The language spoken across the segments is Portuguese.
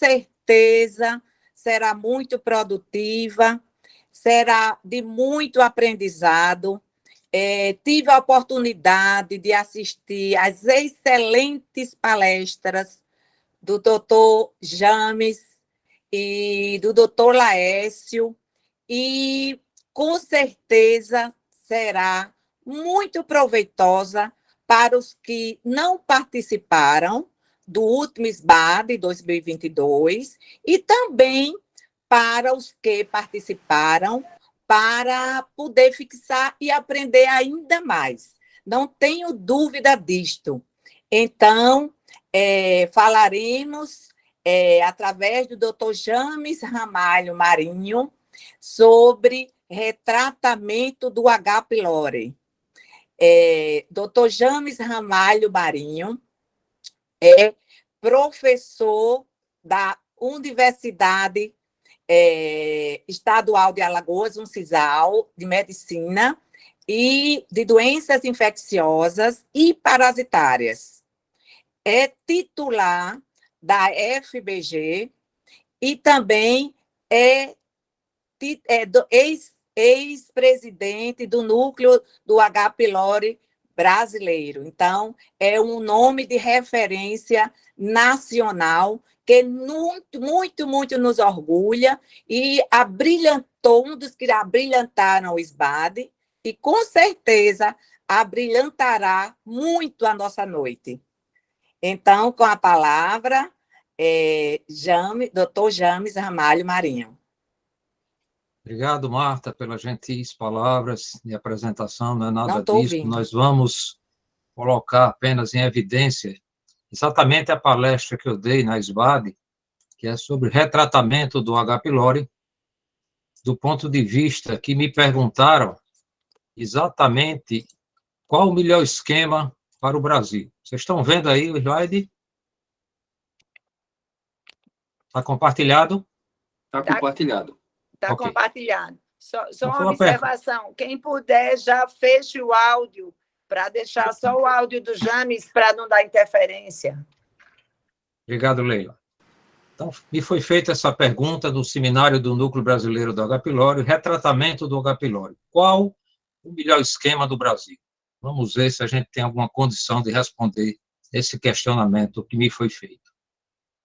certeza será muito produtiva, será de muito aprendizado. Tive a oportunidade de assistir às excelentes palestras do doutor James e do doutor Laércio, e com certeza será muito proveitosa para os que não participaram do último SBAD 2022 e também para os que participaram, para poder fixar e aprender ainda mais. Não tenho dúvida disto. Então, falaremos, através do Dr. James Ramalho Marinho, sobre retratamento do H. pylori. Dr. James Ramalho Marinho é professor da Universidade Estadual de Alagoas, UNCISAL, de Medicina e de Doenças Infecciosas e Parasitárias. É titular da FBG e também é ex-presidente do núcleo do H. pylori brasileiro. Então, é um nome de referência nacional que muito, muito, muito nos orgulha e abrilhantou, um dos que abrilhantaram o SBAD, e com certeza abrilhantará muito a nossa noite. Então, com a palavra, Dr. James Ramalho Marinho. Obrigado, Marta, pelas gentis palavras de apresentação. Não é nada disso. Ouvindo. Nós vamos colocar apenas em evidência exatamente a palestra que eu dei na SBAD, que é sobre retratamento do H. pylori, do ponto de vista que me perguntaram exatamente qual o melhor esquema para o Brasil. Vocês estão vendo aí o slide? Está compartilhado? Está compartilhado. Está Ok. compartilhado. Só Então, uma observação. Quem puder, já feche o áudio para deixar só o áudio do James para não dar interferência. Obrigado, Leila. Então, me foi feita essa pergunta do Seminário do Núcleo Brasileiro do H. pylori, retratamento do H. pylori. Qual o melhor esquema do Brasil? Vamos ver se a gente tem alguma condição de responder esse questionamento que me foi feito.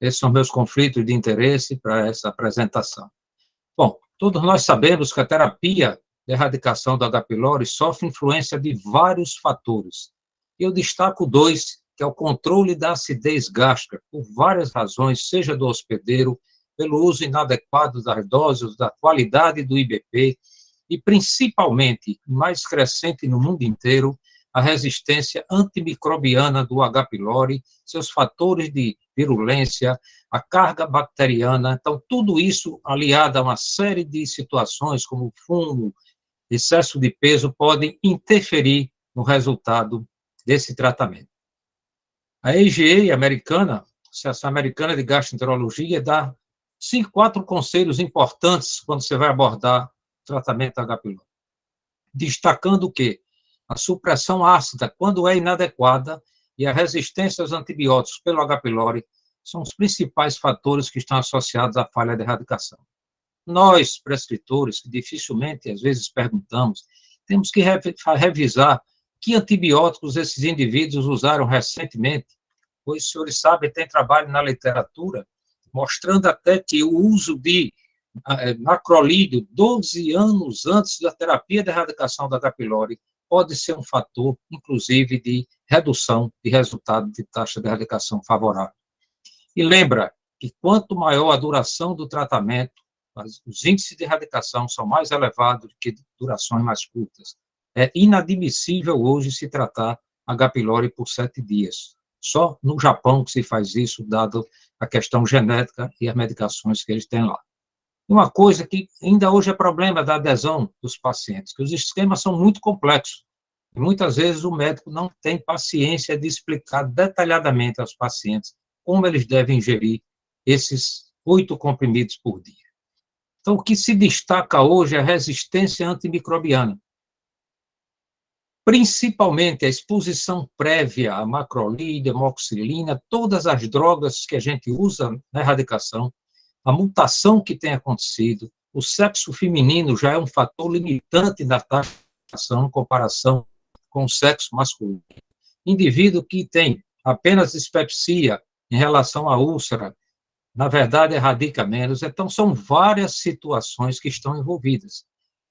Esses são meus conflitos de interesse para essa apresentação. Bom, todos nós sabemos que a terapia de erradicação do H. pylori sofre influência de vários fatores. Eu destaco dois, que é o controle da acidez gástrica, por várias razões, seja do hospedeiro, pelo uso inadequado das doses, da qualidade do IBP, e principalmente, mais crescente no mundo inteiro, a resistência antimicrobiana do H. pylori, seus fatores de virulência, a carga bacteriana. Então, tudo isso, aliado a uma série de situações, como fumo, excesso de peso, podem interferir no resultado desse tratamento. A AGA americana, Associação Americana de Gastroenterologia, dá 4 conselhos importantes quando você vai abordar o tratamento da H. pylori. Destacando o quê? A supressão ácida, quando é inadequada, e a resistência aos antibióticos pelo H. pylori são os principais fatores que estão associados à falha de erradicação. Nós, prescritores, que dificilmente, às vezes, perguntamos, temos que revisar que antibióticos esses indivíduos usaram recentemente, pois, os senhores sabem, tem trabalho na literatura mostrando até que o uso de macrolídeo 12 anos antes da terapia de erradicação da H. pylori pode ser um fator, inclusive, de redução de resultado de taxa de erradicação favorável. E lembra que quanto maior a duração do tratamento, os índices de erradicação são mais elevados do que durações mais curtas. É inadmissível hoje se tratar H. pylori por 7 dias. Só no Japão que se faz isso, dado a questão genética e as medicações que eles têm lá. Uma coisa que ainda hoje é problema da adesão dos pacientes, que os esquemas são muito complexos. E muitas vezes o médico não tem paciência de explicar detalhadamente aos pacientes como eles devem ingerir esses 8 comprimidos por dia. Então, o que se destaca hoje é a resistência antimicrobiana. principalmente a exposição prévia à macrolídea, amoxicilina, todas as drogas que a gente usa na erradicação, a mutação que tem acontecido, o sexo feminino já é um fator limitante na taxação em comparação com o sexo masculino. Indivíduo que tem apenas dispepsia em relação à úlcera, na verdade, erradica menos. Então, são várias situações que estão envolvidas.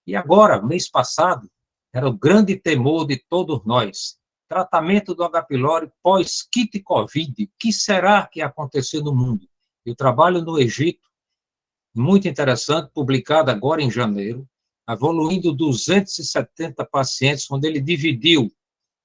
E agora, mês passado, era o grande temor de todos nós. Tratamento do H. pylori pós-kit Covid. O que será que aconteceu no mundo? Eu trabalho no Egito, muito interessante, publicado agora em janeiro, evoluindo 270 pacientes, onde ele dividiu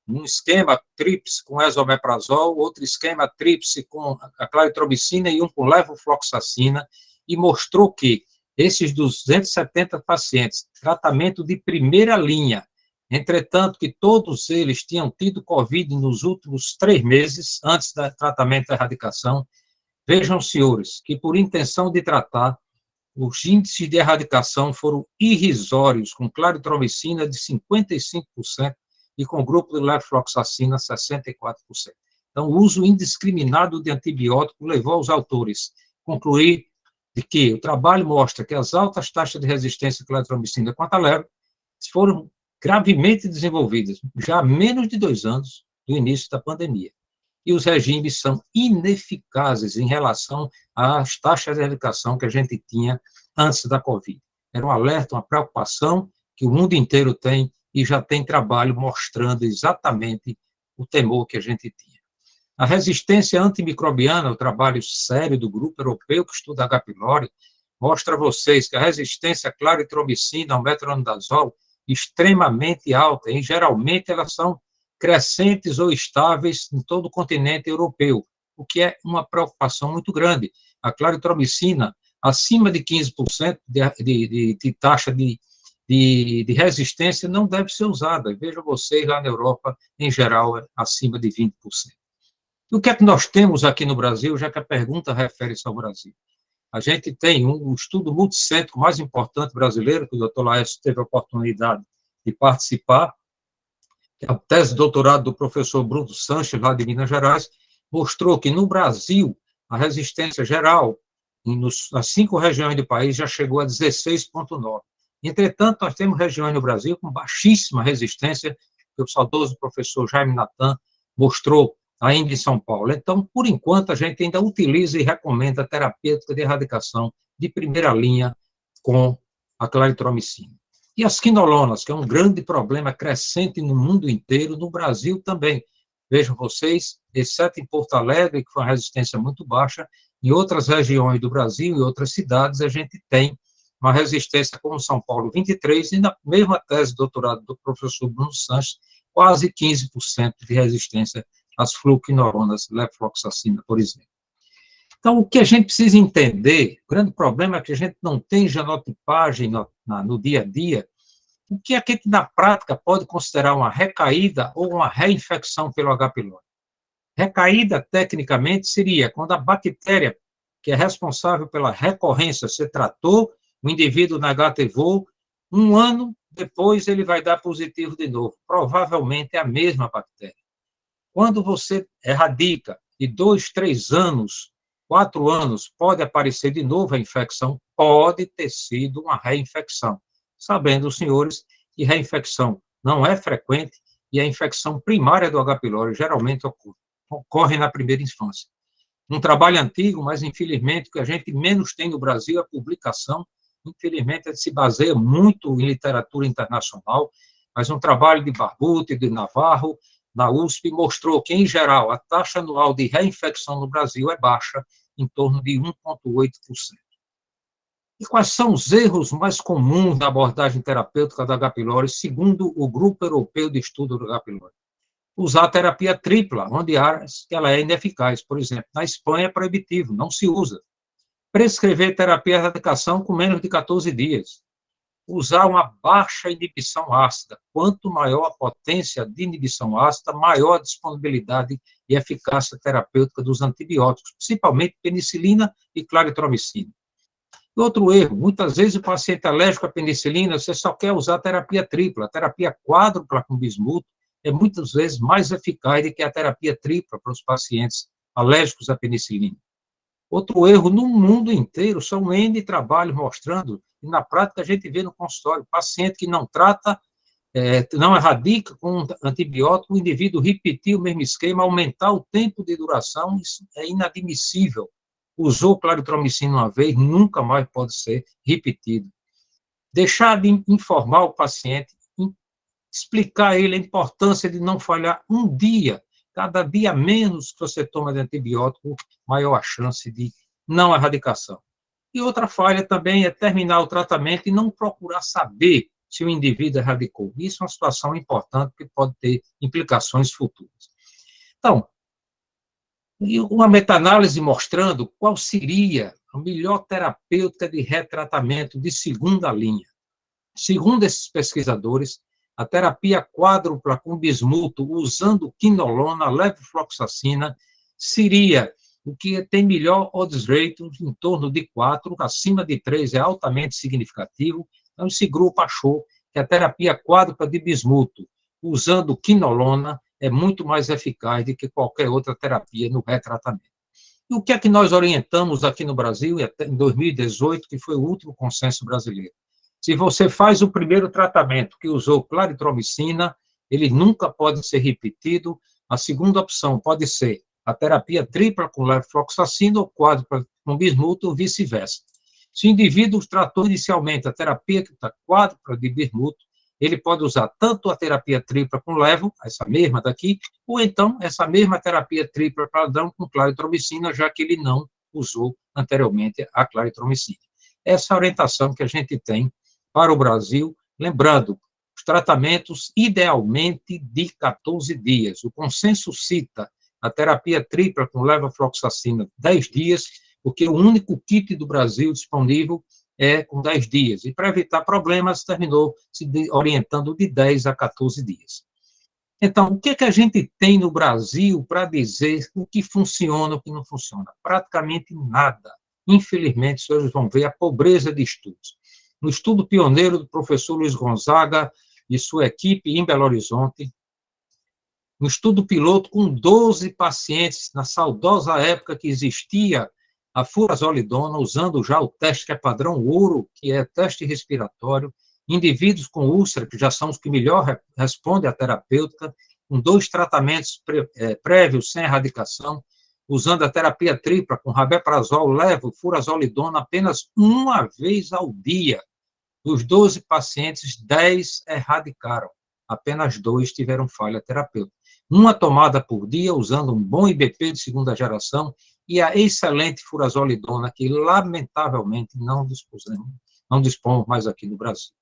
um esquema tríplice com esomeprazol, outro esquema tríplice com a claritromicina e um com levofloxacina, e mostrou que esses 270 pacientes, tratamento de primeira linha, entretanto que todos eles tinham tido Covid nos últimos 3 meses, antes do tratamento da erradicação, vejam, senhores, que por intenção de tratar, os índices de erradicação foram irrisórios, com claritromicina de 55%, e com o grupo de levofloxacina, 64%. Então, o uso indiscriminado de antibiótico levou os autores a concluir de que o trabalho mostra que as altas taxas de resistência à claritromicina contra a levo foram gravemente desenvolvidas já há menos de 2 anos do início da pandemia. E os regimes são ineficazes em relação às taxas de erradicação que a gente tinha antes da Covid. Era um alerta, uma preocupação que o mundo inteiro tem, e já tem trabalho mostrando exatamente o temor que a gente tinha. A resistência antimicrobiana, o trabalho sério do grupo europeu que estuda H. pylori, mostra a vocês que a resistência à claritromicina, ao metronidazol, extremamente alta, e geralmente elas são crescentes ou estáveis em todo o continente europeu, o que é uma preocupação muito grande. A claritromicina, acima de 15% de taxa de resistência, não deve ser usada. Vejam vocês, lá na Europa, em geral, é acima de 20%. E o que é que nós temos aqui no Brasil, já que a pergunta refere-se ao Brasil? A gente tem um estudo multicêntrico mais importante brasileiro, que o doutor Laércio teve a oportunidade de participar, que é a tese de doutorado do professor Bruno Sanches, lá de Minas Gerais, mostrou que no Brasil, a resistência geral, nas 5 regiões do país, já chegou a 16,9%. Entretanto, nós temos regiões no Brasil com baixíssima resistência, que o saudoso professor Jaime Natan mostrou ainda em São Paulo. Então, por enquanto, a gente ainda utiliza e recomenda a terapêutica de erradicação de primeira linha com a claritromicina. E as quinolonas, que é um grande problema crescente no mundo inteiro, no Brasil também. Vejam vocês, exceto em Porto Alegre, que foi uma resistência muito baixa, em outras regiões do Brasil e outras cidades, a gente tem uma resistência como São Paulo, 23%, e na mesma tese de doutorado do professor Bruno Sanches, quase 15% de resistência às fluoquinolonas, levofloxacina, por exemplo. Então, o que a gente precisa entender, o grande problema é que a gente não tem genotipagem no dia a dia, o que é que a gente, na prática, pode considerar uma recaída ou uma reinfecção pelo H. pylori. Recaída, tecnicamente, seria quando a bactéria, que é responsável pela recorrência, se tratou, o indivíduo negativou, 1 ano depois ele vai dar positivo de novo. Provavelmente é a mesma bactéria. Quando você erradica de 2, 3 anos, 4 anos, pode aparecer de novo a infecção, pode ter sido uma reinfecção. Sabendo os senhores que reinfecção não é frequente e a infecção primária do H. pylori geralmente ocorre na primeira infância. Um trabalho antigo, mas infelizmente o que a gente menos tem no Brasil é a publicação. Infelizmente, se baseia muito em literatura internacional, mas um trabalho de Barbuti e de Navarro, na USP, mostrou que, em geral, a taxa anual de reinfecção no Brasil é baixa, em torno de 1,8%. E quais são os erros mais comuns na abordagem terapêutica da H. pylori, segundo o Grupo Europeu de Estudo do H. pylori? Usar a terapia tripla, onde ela é ineficaz. Por exemplo, na Espanha é proibitivo, não se usa. Prescrever terapia de erradicação com menos de 14 dias. Usar uma baixa inibição ácida. Quanto maior a potência de inibição ácida, maior a disponibilidade e eficácia terapêutica dos antibióticos, principalmente penicilina e claritromicina. Outro erro, muitas vezes o paciente alérgico à penicilina, você só quer usar a terapia tripla, a terapia quádrupla com bismuto, é muitas vezes mais eficaz do que a terapia tripla para os pacientes alérgicos à penicilina. Outro erro no mundo inteiro são N trabalhos mostrando, e na prática a gente vê no consultório, paciente que não trata, não erradica com antibiótico, o indivíduo repetir o mesmo esquema, aumentar o tempo de duração, isso é inadmissível. Usou claritromicina uma vez, nunca mais pode ser repetido. Deixar de informar o paciente, explicar a ele a importância de não falhar um dia. Cada dia menos que você toma de antibiótico, maior a chance de não erradicação. E outra falha também é terminar o tratamento e não procurar saber se o indivíduo erradicou. Isso é uma situação importante que pode ter implicações futuras. Então, uma meta-análise mostrando qual seria a melhor terapêutica de retratamento de segunda linha. Segundo esses pesquisadores, a terapia quádrupla com bismuto usando quinolona, levofloxacina, seria o que tem melhor odds ratio, em torno de 4, acima de 3 é altamente significativo. Então, esse grupo achou que a terapia quádrupla de bismuto usando quinolona é muito mais eficaz do que qualquer outra terapia no retratamento. E o que é que nós orientamos aqui no Brasil, em 2018, que foi o último consenso brasileiro? Se você faz o primeiro tratamento que usou claritromicina, ele nunca pode ser repetido. A segunda opção pode ser a terapia tripla com levofloxacina ou quádrupla com bismuto ou vice-versa. Se o indivíduo tratou inicialmente a terapia quádrupla de bismuto, ele pode usar tanto a terapia tripla com levo, essa mesma daqui, ou então essa mesma terapia tripla padrão com claritromicina, já que ele não usou anteriormente a claritromicina. Essa é a orientação que a gente tem para o Brasil, lembrando, os tratamentos idealmente de 14 dias. O consenso cita a terapia tripla com levofloxacina 10 dias, porque o único kit do Brasil disponível é com 10 dias. E para evitar problemas, terminou se orientando de 10 a 14 dias. Então, o que é que a gente tem no Brasil para dizer o que funciona e o que não funciona? Praticamente nada. Infelizmente, os senhores vão ver a pobreza de estudos. No estudo pioneiro do professor Luiz Gonzaga e sua equipe em Belo Horizonte, um estudo piloto com 12 pacientes, na saudosa época que existia a furazolidona, usando já o teste que é padrão ouro, que é teste respiratório, indivíduos com úlcera, que já são os que melhor respondem à terapêutica, com 2 tratamentos prévios sem erradicação, usando a terapia tripla com rabeprazol, levo, furazolidona apenas uma vez ao dia. Dos 12 pacientes, 10 erradicaram. Apenas 2 tiveram falha terapêutica. Uma tomada por dia, usando um bom IBP de segunda geração, e a excelente furazolidona, que lamentavelmente não dispomos mais aqui no Brasil.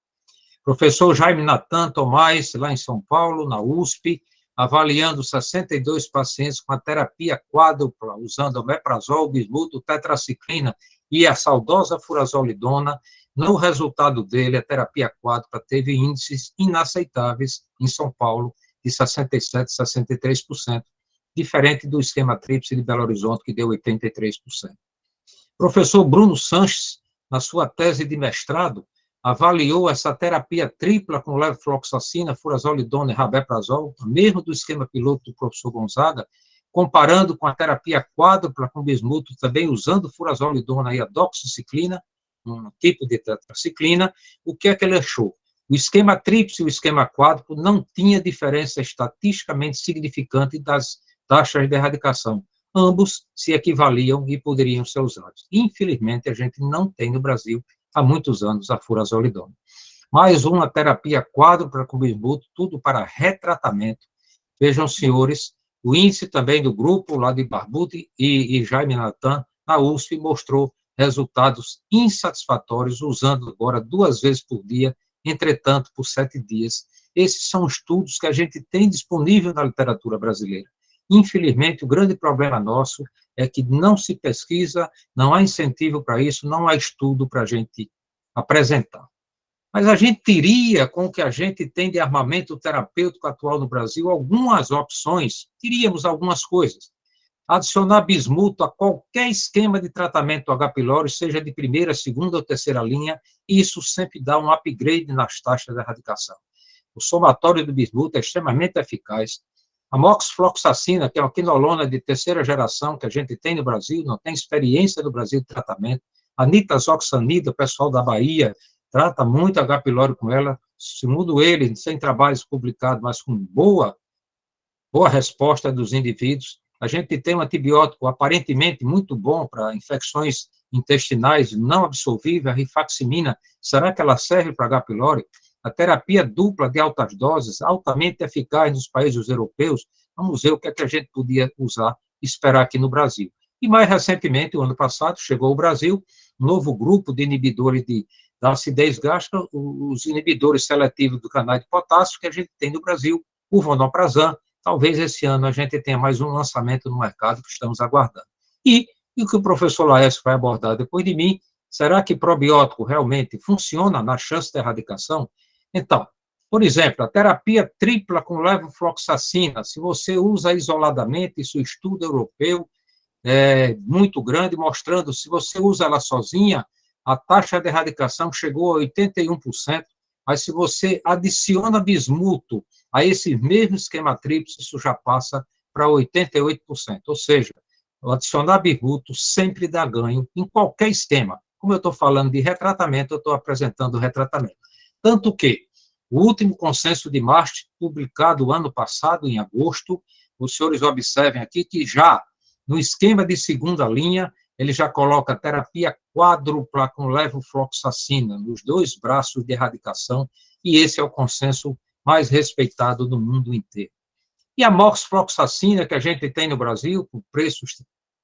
Professor Jaime Natan Tomás, lá em São Paulo, na USP, avaliando 62 pacientes com a terapia quádrupla, usando omeprazol, bismuto, tetraciclina e a saudosa furazolidona. No resultado dele, a terapia quádrupla teve índices inaceitáveis em São Paulo, de 67% a 63%, diferente do esquema tríplice de Belo Horizonte, que deu 83%. Professor Bruno Sanches, na sua tese de mestrado, avaliou essa terapia tripla com levofloxacina, furazolidona e rabeprazol, mesmo do esquema piloto do professor Gonzaga, comparando com a terapia quádrupla com bismuto, também usando furazolidona e a doxiciclina, um tipo de tetraciclina. O que é que ele achou? O esquema tríplice e o esquema quádruplo não tinha diferença estatisticamente significante das taxas de erradicação. Ambos se equivaliam e poderiam ser usados. Infelizmente, a gente não tem no Brasil, há muitos anos, a furazolidona. Mais uma terapia quádrupla com bismuto, tudo para retratamento. Vejam, senhores, o índice também do grupo lá de Barbuti e Jaime Natan, na USP, mostrou resultados insatisfatórios, usando agora 2 vezes por dia, entretanto, por 7 dias. Esses são estudos que a gente tem disponível na literatura brasileira. Infelizmente, o grande problema nosso é que não se pesquisa, não há incentivo para isso, não há estudo para a gente apresentar. Mas a gente teria, com o que a gente tem de armamento terapêutico atual no Brasil, algumas opções, teríamos algumas coisas. Adicionar bismuto a qualquer esquema de tratamento H. pylori, seja de primeira, segunda ou terceira linha, isso sempre dá um upgrade nas taxas de erradicação. O somatório do bismuto é extremamente eficaz. A moxifloxacina, que é uma quinolona de terceira geração que a gente tem no Brasil, não tem experiência no Brasil de tratamento. A nitazoxanida, o pessoal da Bahia trata muito H. pylori com ela, segundo ele, sem trabalhos publicados, mas com boa resposta dos indivíduos. A gente tem um antibiótico aparentemente muito bom para infecções intestinais não absorvíveis, a rifaximina. Será que ela serve para H. pylori? A terapia dupla de altas doses, altamente eficaz nos países europeus. Vamos ver o que é que a gente podia usar e esperar aqui no Brasil. E mais recentemente, o ano passado, chegou ao Brasil um novo grupo de inibidores da acidez gástrica, os inibidores seletivos do canal de potássio que a gente tem no Brasil, o vonoprazan. Talvez esse ano a gente tenha mais um lançamento no mercado que estamos aguardando. E o que o professor Laércio vai abordar depois de mim, será que probiótico realmente funciona na chance de erradicação? Então, por exemplo, a terapia tripla com levofloxacina, se você usa isoladamente, isso é um estudo europeu muito grande, mostrando, se você usa ela sozinha, a taxa de erradicação chegou a 81%, mas se você adiciona bismuto a esse mesmo esquema tríplice, isso já passa para 88%. Ou seja, o adicionar bismuto sempre dá ganho em qualquer esquema. Como eu estou falando de retratamento, eu estou apresentando o retratamento. Tanto que o último consenso de Maastricht, publicado ano passado, em agosto, os senhores observem aqui que já no esquema de segunda linha, ele já coloca terapia quádrupla com levofloxacina nos 2 braços de erradicação, e esse é o consenso mais respeitado do mundo inteiro. E a moxifloxacina, que a gente tem no Brasil, com preço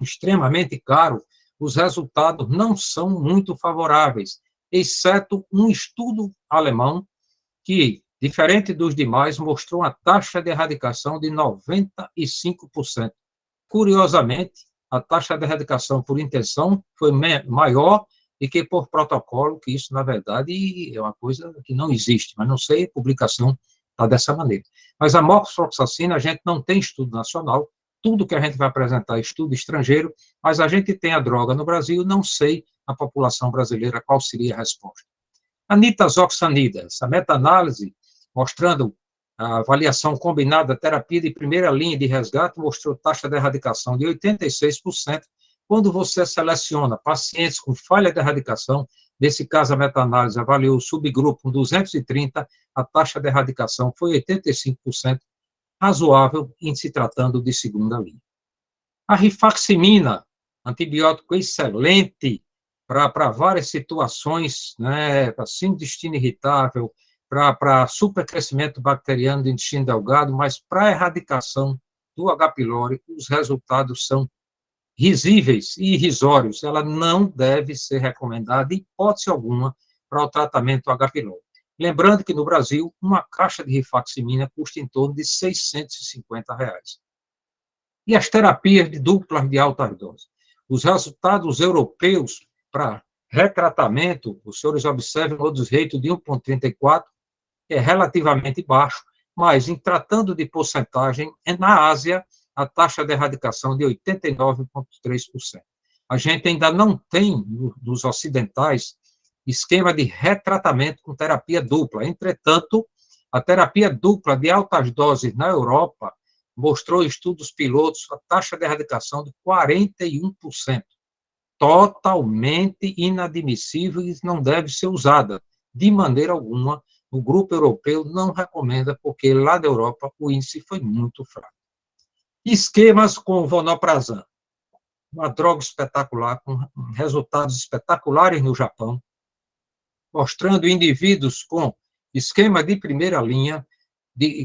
extremamente caro, os resultados não são muito favoráveis, exceto um estudo alemão que, diferente dos demais, mostrou uma taxa de erradicação de 95%. Curiosamente, a taxa de erradicação por intenção foi maior do que por protocolo, que isso, na verdade, é uma coisa que não existe, mas não sei, a publicação está dessa maneira. Mas a moxifloxacina, a gente não tem estudo nacional, tudo que a gente vai apresentar é estudo estrangeiro, mas a gente tem a droga no Brasil, não sei a população brasileira qual seria a resposta. A nitazoxanida, essa meta-análise, mostrando a avaliação combinada da terapia de primeira linha de resgate, mostrou taxa de erradicação de 86%, quando você seleciona pacientes com falha de erradicação, nesse caso a meta-análise avaliou o subgrupo com 230, a taxa de erradicação foi 85%, razoável em se tratando de segunda linha. A rifaximina, antibiótico excelente para várias situações, né, para síndrome do intestino irritável, para supercrescimento bacteriano do intestino delgado, mas para a erradicação do H. pylori, os resultados são risíveis e irrisórios. Ela não deve ser recomendada, em hipótese alguma, para o tratamento do H. pylori. Lembrando que no Brasil, uma caixa de rifaximina custa em torno de R$ 650. E as terapias de duplas de alta dose? Os resultados europeus para retratamento, os senhores observam o desreito de 1,34, é relativamente baixo, mas em tratando de porcentagem, na Ásia, a taxa de erradicação de 89,3%. A gente ainda não tem, nos ocidentais, esquema de retratamento com terapia dupla. Entretanto, a terapia dupla de altas doses na Europa mostrou em estudos pilotos a taxa de erradicação de 41%. Totalmente inadmissível e não deve ser usada de maneira alguma. O grupo europeu não recomenda, porque lá na Europa o índice foi muito fraco. Esquemas com vonoprazan, uma droga espetacular, com resultados espetaculares no Japão, mostrando indivíduos com esquema de primeira linha,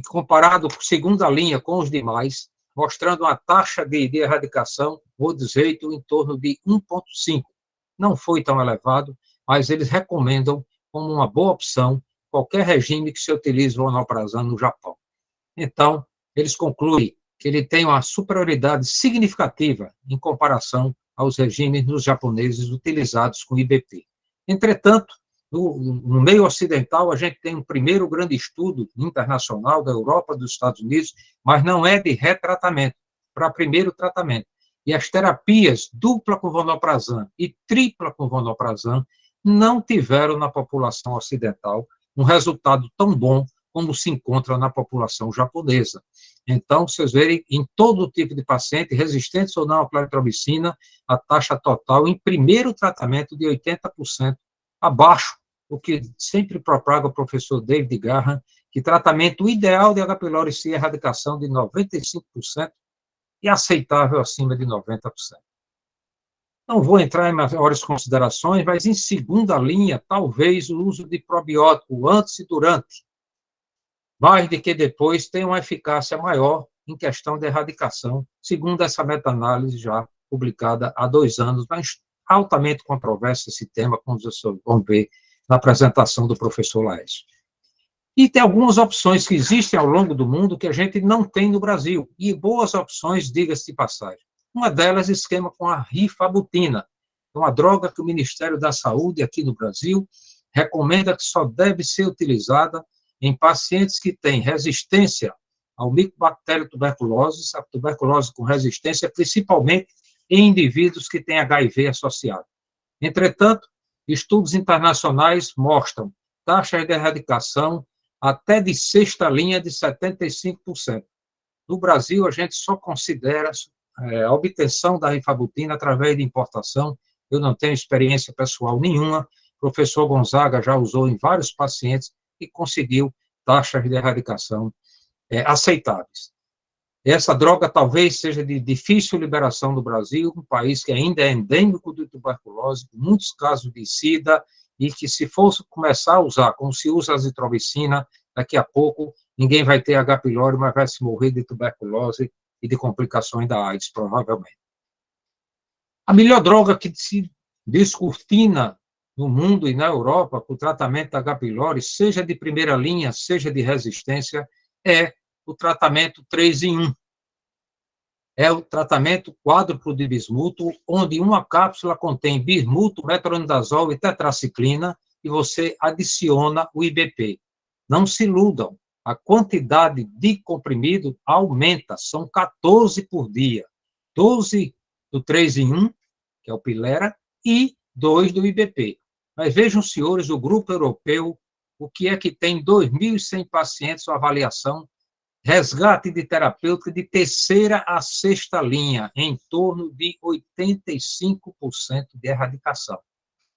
comparado com segunda linha com os demais, mostrando uma taxa de erradicação ou desreito em torno de 1,5. Não foi tão elevado, mas eles recomendam como uma boa opção qualquer regime que se utilize o vonoprazan no Japão. Então, eles concluem que ele tem uma superioridade significativa em comparação aos regimes nos japoneses utilizados com IBP. Entretanto, no meio ocidental, a gente tem um primeiro grande estudo internacional da Europa, dos Estados Unidos, mas não é de retratamento, para primeiro tratamento. E as terapias dupla com vonoprazan e tripla com vonoprazan não tiveram na população ocidental um resultado tão bom como se encontra na população japonesa. Então, vocês verem, em todo tipo de paciente, resistentes ou não à claritromicina, a taxa total em primeiro tratamento de 80% abaixo, o que sempre propaga o professor David Garran, que tratamento ideal de H. pylori é erradicação de 95% e aceitável acima de 90%. Não vou entrar em maiores considerações, mas em segunda linha, talvez o uso de probiótico antes e durante, mais do que depois, tem uma eficácia maior em questão de erradicação, segundo essa meta-análise já publicada há 2 anos, mas altamente controverso esse tema, como vocês vão ver na apresentação do professor Laércio. E tem algumas opções que existem ao longo do mundo que a gente não tem no Brasil, e boas opções, diga-se de passagem. Uma delas, esquema com a rifabutina, uma droga que o Ministério da Saúde aqui no Brasil recomenda que só deve ser utilizada em pacientes que têm resistência ao Mycobacterium tuberculosis, a tuberculose com resistência, principalmente em indivíduos que têm HIV associado. Entretanto, estudos internacionais mostram taxas de erradicação até de sexta linha de 75%. No Brasil, a gente só considera a obtenção da rifabutina através de importação. Eu não tenho experiência pessoal nenhuma. O professor Gonzaga já usou em vários pacientes e conseguiu taxas de erradicação aceitáveis. Essa droga talvez seja de difícil liberação no Brasil, um país que ainda é endêmico de tuberculose, com muitos casos de SIDA, e que se fosse começar a usar, como se usa a azitromicina, daqui a pouco ninguém vai ter H. pylori, mas vai se morrer de tuberculose e de complicações da AIDS, provavelmente. A melhor droga que se descortina no mundo e na Europa para o tratamento da H. pylori, seja de primeira linha, seja de resistência, é o tratamento 3 em 1. É o tratamento quádruplo de bismuto, onde uma cápsula contém bismuto, metronidazol e tetraciclina, e você adiciona o IBP. Não se iludam, a quantidade de comprimido aumenta, são 14 por dia. 12 do 3 em 1, que é o Pilera, e 2 do IBP. Mas vejam, senhores, o grupo europeu, o que é que tem 2.100 pacientes, sua avaliação, resgate de terapêutica de terceira a sexta linha, em torno de 85% de erradicação.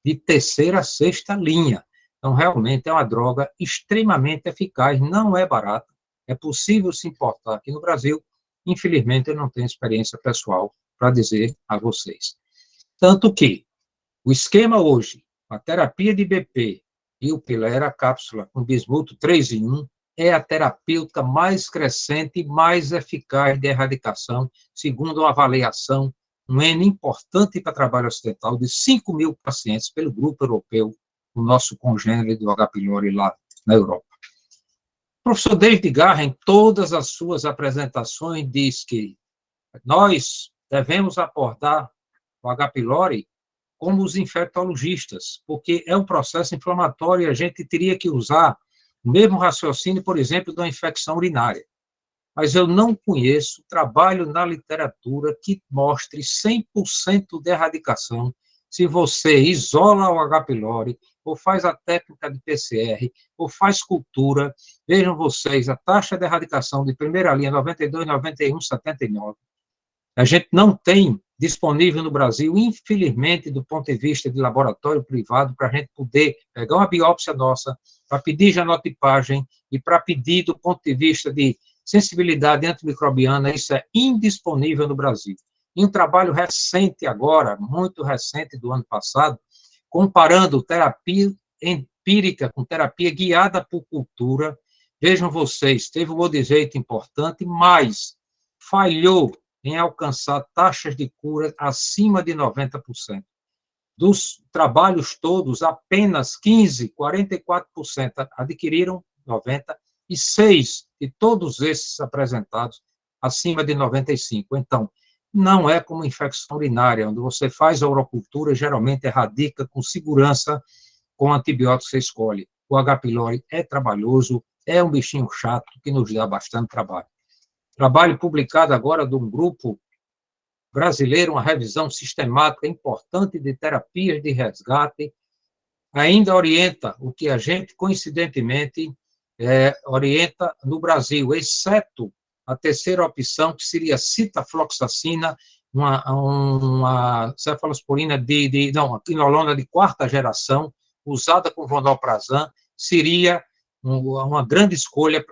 De terceira a sexta linha. Então, realmente, é uma droga extremamente eficaz, não é barata, é possível se importar aqui no Brasil. Infelizmente, eu não tenho experiência pessoal para dizer a vocês. Tanto que o esquema hoje, a terapia de BP e o Pilera, cápsula com bismuto 3 em 1, é a terapêutica mais crescente e mais eficaz de erradicação, segundo uma avaliação, um N importante para trabalho ocidental, de 5.000 pacientes pelo grupo europeu, o nosso congênero do H. pylori lá na Europa. O professor David Garran, em todas as suas apresentações, diz que nós devemos abordar o H. pylori como os infectologistas, porque é um processo inflamatório e a gente teria que usar o mesmo raciocínio, por exemplo, da infecção urinária. Mas eu não conheço trabalho na literatura que mostre 100% de erradicação se você isola o H. pylori, ou faz a técnica de PCR, ou faz cultura. Vejam vocês, a taxa de erradicação de primeira linha, 92, 91, 79. A gente não tem disponível no Brasil, infelizmente, do ponto de vista de laboratório privado, para a gente poder pegar uma biópsia nossa, para pedir genotipagem e para pedir do ponto de vista de sensibilidade antimicrobiana, isso é indisponível no Brasil. Em um trabalho recente agora, muito recente do ano passado, comparando terapia empírica com terapia guiada por cultura, vejam vocês, teve um odisseito importante, mas falhou em alcançar taxas de cura acima de 90%. Dos trabalhos todos, apenas 15, 44% adquiriram 90%, e 6 de todos esses apresentados acima de 95%. Então, não é como infecção urinária, onde você faz a urocultura, geralmente erradica com segurança com antibiótico que você escolhe. O H. pylori é trabalhoso, é um bichinho chato que nos dá bastante trabalho. Trabalho publicado agora de um grupo brasileiro, uma revisão sistemática importante de terapias de resgate, ainda orienta o que a gente, coincidentemente, orienta no Brasil, exceto a terceira opção, que seria citalfloxacina, uma cefalosporina a quinolona de quarta geração, usada com vonoprazan, seria uma grande escolha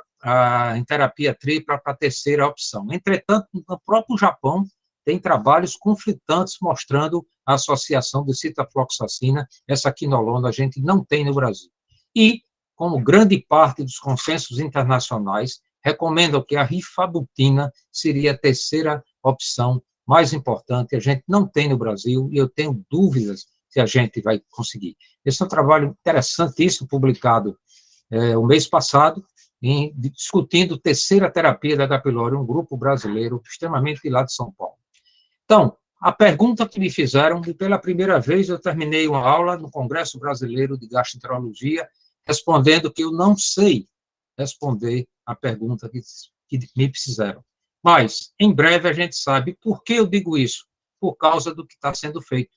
em terapia tripla para a terceira opção. Entretanto, no próprio Japão, tem trabalhos conflitantes mostrando a associação de citalfloxacina, essa quinolona a gente não tem no Brasil. E, como grande parte dos consensos internacionais, recomendam que a rifabutina seria a terceira opção mais importante, a gente não tem no Brasil, e eu tenho dúvidas se a gente vai conseguir. Esse é um trabalho interessantíssimo, publicado o mês passado, discutindo terceira terapia da H. pylori, um grupo brasileiro extremamente de lá de São Paulo. Então, a pergunta que me fizeram, e pela primeira vez eu terminei uma aula no Congresso Brasileiro de Gastroenterologia, respondendo que eu não sei responder a pergunta que me fizeram. Mas, em breve, a gente sabe. Por que eu digo isso? Por causa do que está sendo feito.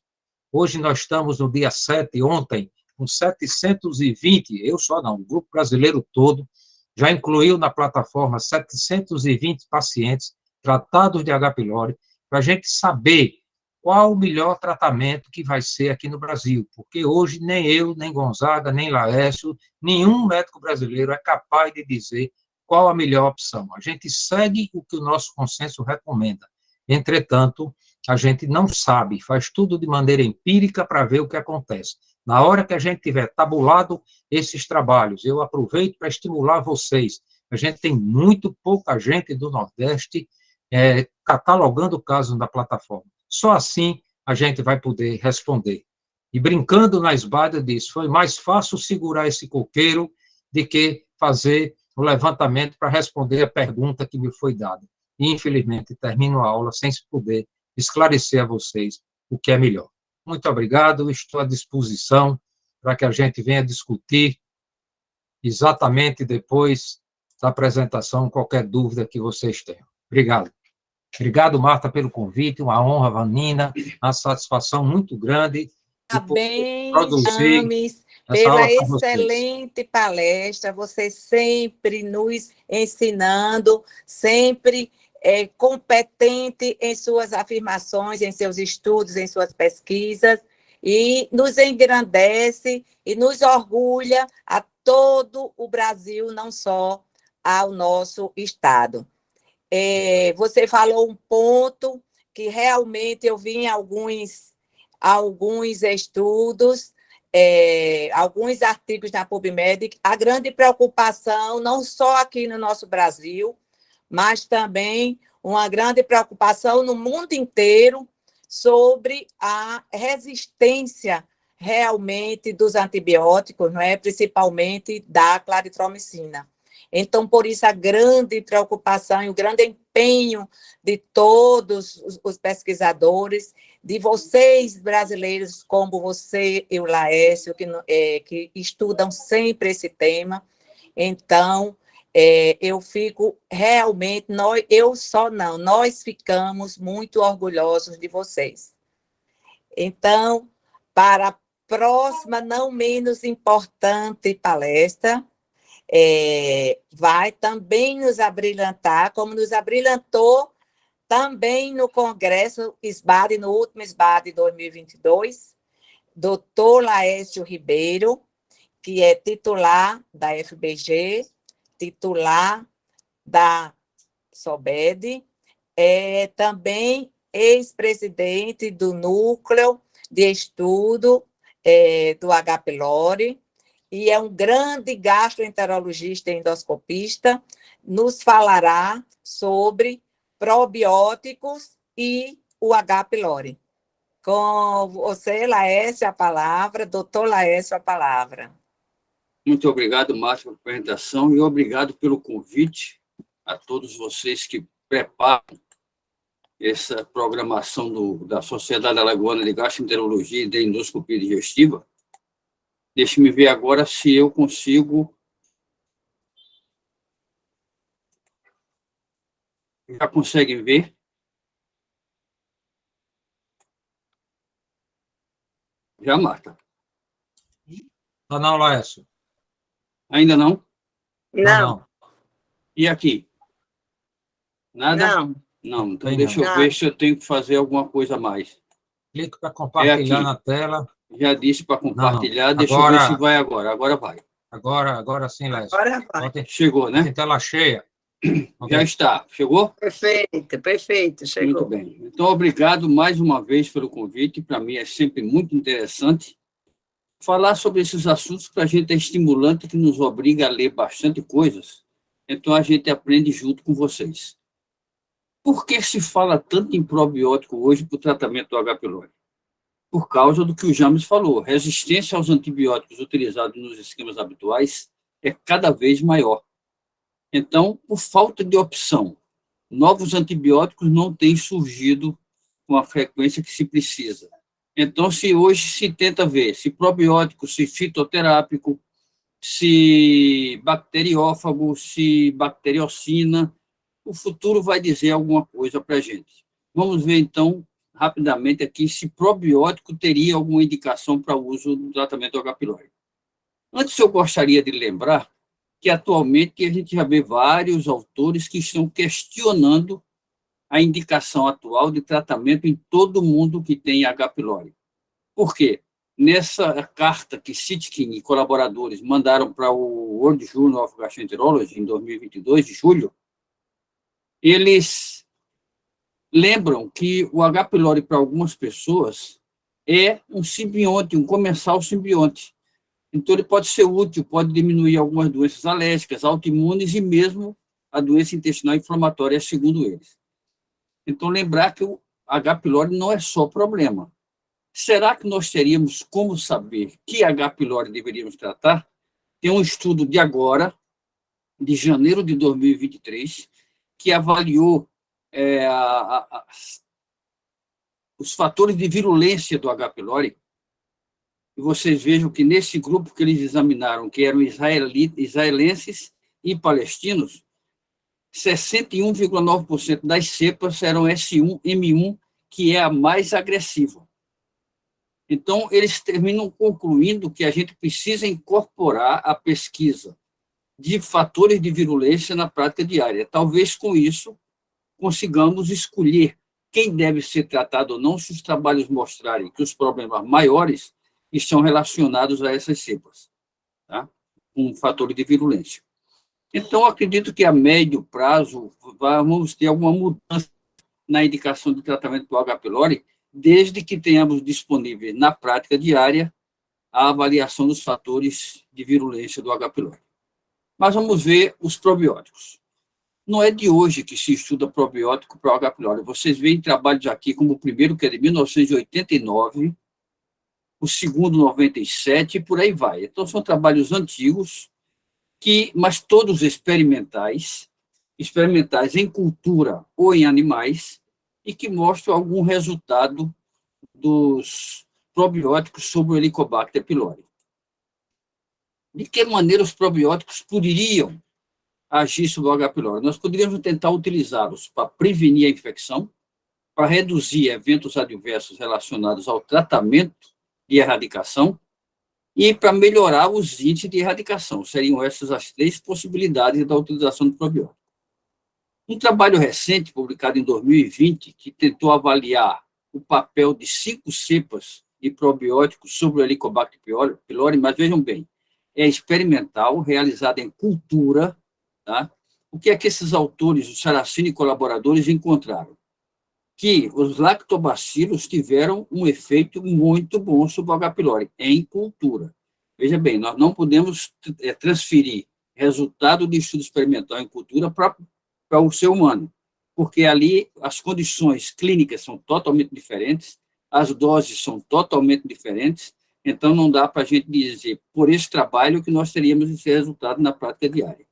Hoje nós estamos no dia 7, ontem, com 720, eu só não, o grupo brasileiro todo, já incluiu na plataforma 720 pacientes tratados de H. pylori, para a gente saber qual o melhor tratamento que vai ser aqui no Brasil, porque hoje nem eu, nem Gonzaga, nem Laércio, nenhum médico brasileiro é capaz de dizer qual a melhor opção. A gente segue o que o nosso consenso recomenda. Entretanto, a gente não sabe, faz tudo de maneira empírica para ver o que acontece. Na hora que a gente tiver tabulado esses trabalhos, eu aproveito para estimular vocês. A gente tem muito pouca gente do Nordeste catalogando casos na plataforma. Só assim a gente vai poder responder. E brincando na esbada, eu disse, foi mais fácil segurar esse coqueiro do que fazer o levantamento para responder a pergunta que me foi dada. E, infelizmente, termino a aula sem poder esclarecer a vocês o que é melhor. Muito obrigado, estou à disposição para que a gente venha discutir exatamente depois da apresentação qualquer dúvida que vocês tenham. Obrigado. Obrigado, Marta, pelo convite, uma honra, Vanina, uma satisfação muito grande de poder produzir James, essa pela aula com vocês. excelente palestra, você sempre nos ensinando, sempre competente em suas afirmações, em seus estudos, em suas pesquisas, e nos engrandece e nos orgulha a todo o Brasil, não só ao nosso estado. Você falou um ponto que realmente eu vi em alguns estudos, alguns artigos na PubMed, a grande preocupação, não só aqui no nosso Brasil, mas também uma grande preocupação no mundo inteiro sobre a resistência realmente dos antibióticos, não é? Principalmente da claritromicina. Então, por isso, a grande preocupação e o grande empenho de todos os pesquisadores, de vocês, brasileiros, como você e o Laércio, que estudam sempre esse tema. Então, eu fico realmente, nós ficamos muito orgulhosos de vocês. Então, para a próxima, não menos importante palestra, vai também nos abrilhantar, como nos abrilhantou também no Congresso SBAD, no último SBAD 2022, doutor Laércio Ribeiro, que é titular da FBG, titular da SOBED, também ex-presidente do Núcleo de Estudo do H. pylori, e é um grande gastroenterologista e endoscopista, nos falará sobre probióticos e o H. pylori. Com você, Laércio, a palavra, doutor Laércio, a palavra. Muito obrigado, Márcio, pela apresentação e obrigado pelo convite a todos vocês que preparam essa programação da Sociedade Alagoana de Gastroenterologia e de Endoscopia Digestiva. Deixe-me ver agora se eu consigo. Já conseguem ver? Já, Marta? Não, Laércio. Ainda não? Não. E aqui? Nada? Não. Não, então Tem deixa eu não. ver se eu tenho que fazer alguma coisa a mais. Clique para compartilhar aqui. na tela. Já disse para compartilhar, Não. deixa eu ver se vai agora. Agora vai. Agora sim, Lécio. Agora vai. Chegou, né? Em tela cheia. Já está. Chegou? Perfeito, chegou. Muito bem. Então, obrigado mais uma vez pelo convite. Para mim é sempre muito interessante falar sobre esses assuntos, que a gente é estimulante, que nos obriga a ler bastante coisas. Então, a gente aprende junto com vocês. Por que se fala tanto em probiótico hoje para o tratamento do H. pylori? Por causa do que o James falou. Resistência aos antibióticos utilizados nos esquemas habituais é cada vez maior. Então, por falta de opção, novos antibióticos não têm surgido com a frequência que se precisa. Então, se hoje se tenta ver se probiótico, se fitoterápico, se bacteriófago, se bacteriocina, o futuro vai dizer alguma coisa para a gente. Vamos ver, então, rapidamente aqui, se probiótico teria alguma indicação para uso no tratamento do H. pylori. Antes, eu gostaria de lembrar que, atualmente, a gente já vê vários autores que estão questionando a indicação atual de tratamento em todo mundo que tem H. pylori. Por quê? Nessa carta que Sitkin e colaboradores mandaram para o World Journal of Gastroenterology, em 2022, de julho, eles lembram que o H. pylori, para algumas pessoas, é um simbionte, um comensal simbionte. Então, ele pode ser útil, pode diminuir algumas doenças alérgicas, autoimunes e mesmo a doença intestinal inflamatória, segundo eles. Então, lembrar que o H. pylori não é só problema. Será que nós teríamos como saber que H. pylori deveríamos tratar? Tem um estudo de agora, de janeiro de 2023, que avaliou os fatores de virulência do H. pylori. E vocês vejam que nesse grupo que eles examinaram, que eram israelenses e palestinos, 61,9% das cepas eram S1, M1, que é a mais agressiva. Então, eles terminam concluindo que a gente precisa incorporar a pesquisa de fatores de virulência na prática diária. Talvez, com isso, consigamos escolher quem deve ser tratado ou não, se os trabalhos mostrarem que os problemas maiores estão relacionados a essas cepas, tá? Com fatores de virulência. Então, acredito que a médio prazo vamos ter alguma mudança na indicação de tratamento do H. pylori, desde que tenhamos disponível na prática diária a avaliação dos fatores de virulência do H. pylori. Mas vamos ver os probióticos. Não é de hoje que se estuda probiótico para o H. pylori. Vocês veem trabalhos aqui, como o primeiro, que é de 1989, o segundo, 97, e por aí vai. Então, são trabalhos antigos, mas todos experimentais em cultura ou em animais, e que mostram algum resultado dos probióticos sobre o Helicobacter pylori. De que maneira os probióticos poderiam agir sobre o H. pylori? Nós poderíamos tentar utilizá-los para prevenir a infecção, para reduzir eventos adversos relacionados ao tratamento de erradicação e para melhorar os índices de erradicação. Seriam essas as três possibilidades da utilização do probiótico. Um trabalho recente, publicado em 2020, que tentou avaliar o papel de 5 cepas de probióticos sobre o Helicobacter pylori, mas vejam bem, é experimental, realizado em cultura, tá? O que é que esses autores, o Saracino e colaboradores, encontraram? Que os lactobacilos tiveram um efeito muito bom sobre o H. pylori, em cultura. Veja bem, nós não podemos transferir resultado de estudo experimental em cultura para o ser humano, porque ali as condições clínicas são totalmente diferentes, as doses são totalmente diferentes, então não dá para a gente dizer, por esse trabalho, que nós teríamos esse resultado na prática diária.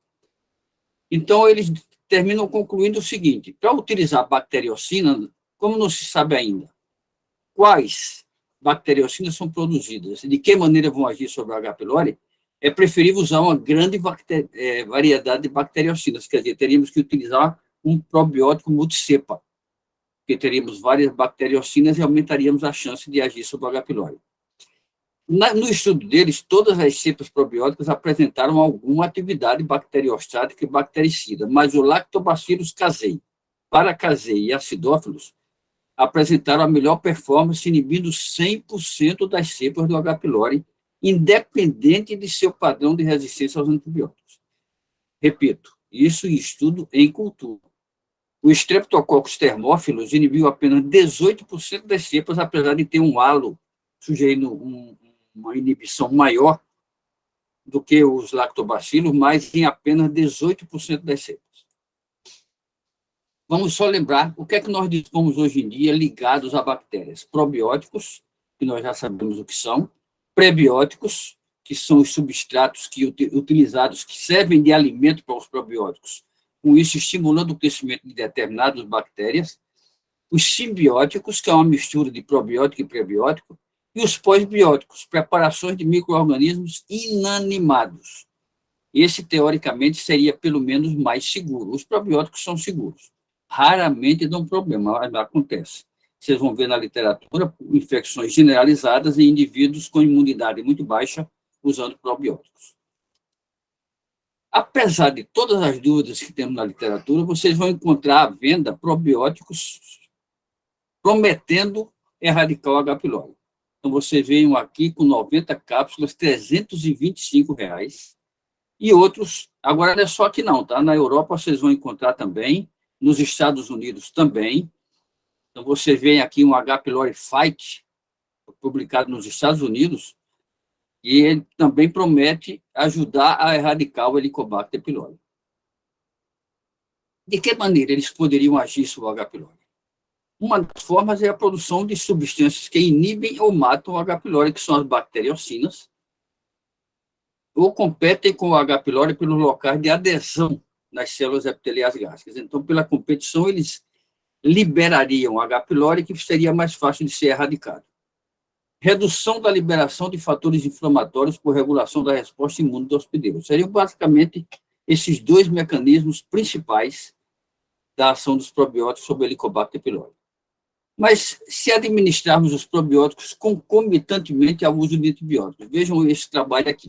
Então, eles terminam concluindo o seguinte: para utilizar bacteriocina, como não se sabe ainda quais bacteriocinas são produzidas e de que maneira vão agir sobre o H. pylori, é preferível usar uma grande variedade de bacteriocinas, quer dizer, teríamos que utilizar um probiótico multicepa, porque teríamos várias bacteriocinas e aumentaríamos a chance de agir sobre o H. pylori. No estudo deles, todas as cepas probióticas apresentaram alguma atividade bacteriostática e bactericida, mas o Lactobacillus casei, Paracasei e Acidófilos apresentaram a melhor performance, inibindo 100% das cepas do H. pylori, independente de seu padrão de resistência aos antibióticos. Repito, isso em estudo em cultura. O Streptococcus thermophilus inibiu apenas 18% das cepas, apesar de ter um halo sugerindo uma inibição maior do que os lactobacilos, mas em apenas 18% das cepas. Vamos só lembrar o que é que nós dispomos hoje em dia ligados a bactérias. Probióticos, que nós já sabemos o que são, prebióticos, que são os substratos utilizados, que servem de alimento para os probióticos, com isso estimulando o crescimento de determinadas bactérias, os simbióticos, que é uma mistura de probiótico e prebiótico, e os pós-bióticos, preparações de micro-organismos inanimados. Esse, teoricamente, seria pelo menos mais seguro. Os probióticos são seguros. Raramente dão problema, mas acontece. Vocês vão ver na literatura infecções generalizadas em indivíduos com imunidade muito baixa usando probióticos. Apesar de todas as dúvidas que temos na literatura, vocês vão encontrar à venda probióticos prometendo erradicar o H. pylori. Então, vocês veem aqui com 90 cápsulas, R$ 325, e outros, agora não é só aqui não, tá? Na Europa vocês vão encontrar também, nos Estados Unidos também. Então, você vê aqui um H. pylori Fight, publicado nos Estados Unidos, e ele também promete ajudar a erradicar o Helicobacter pylori. De que maneira eles poderiam agir sobre o H. pylori? Uma das formas é a produção de substâncias que inibem ou matam o H. pylori, que são as bacteriocinas, ou competem com o H. pylori pelos locais de adesão nas células epiteliais gástricas. Então, pela competição, eles liberariam o H. pylori, que seria mais fácil de ser erradicado. Redução da liberação de fatores inflamatórios por regulação da resposta imune do hospedeiro. Seriam basicamente esses dois mecanismos principais da ação dos probióticos sobre o Helicobacter pylori. Mas se administrarmos os probióticos concomitantemente ao uso de antibióticos, vejam esse trabalho aqui,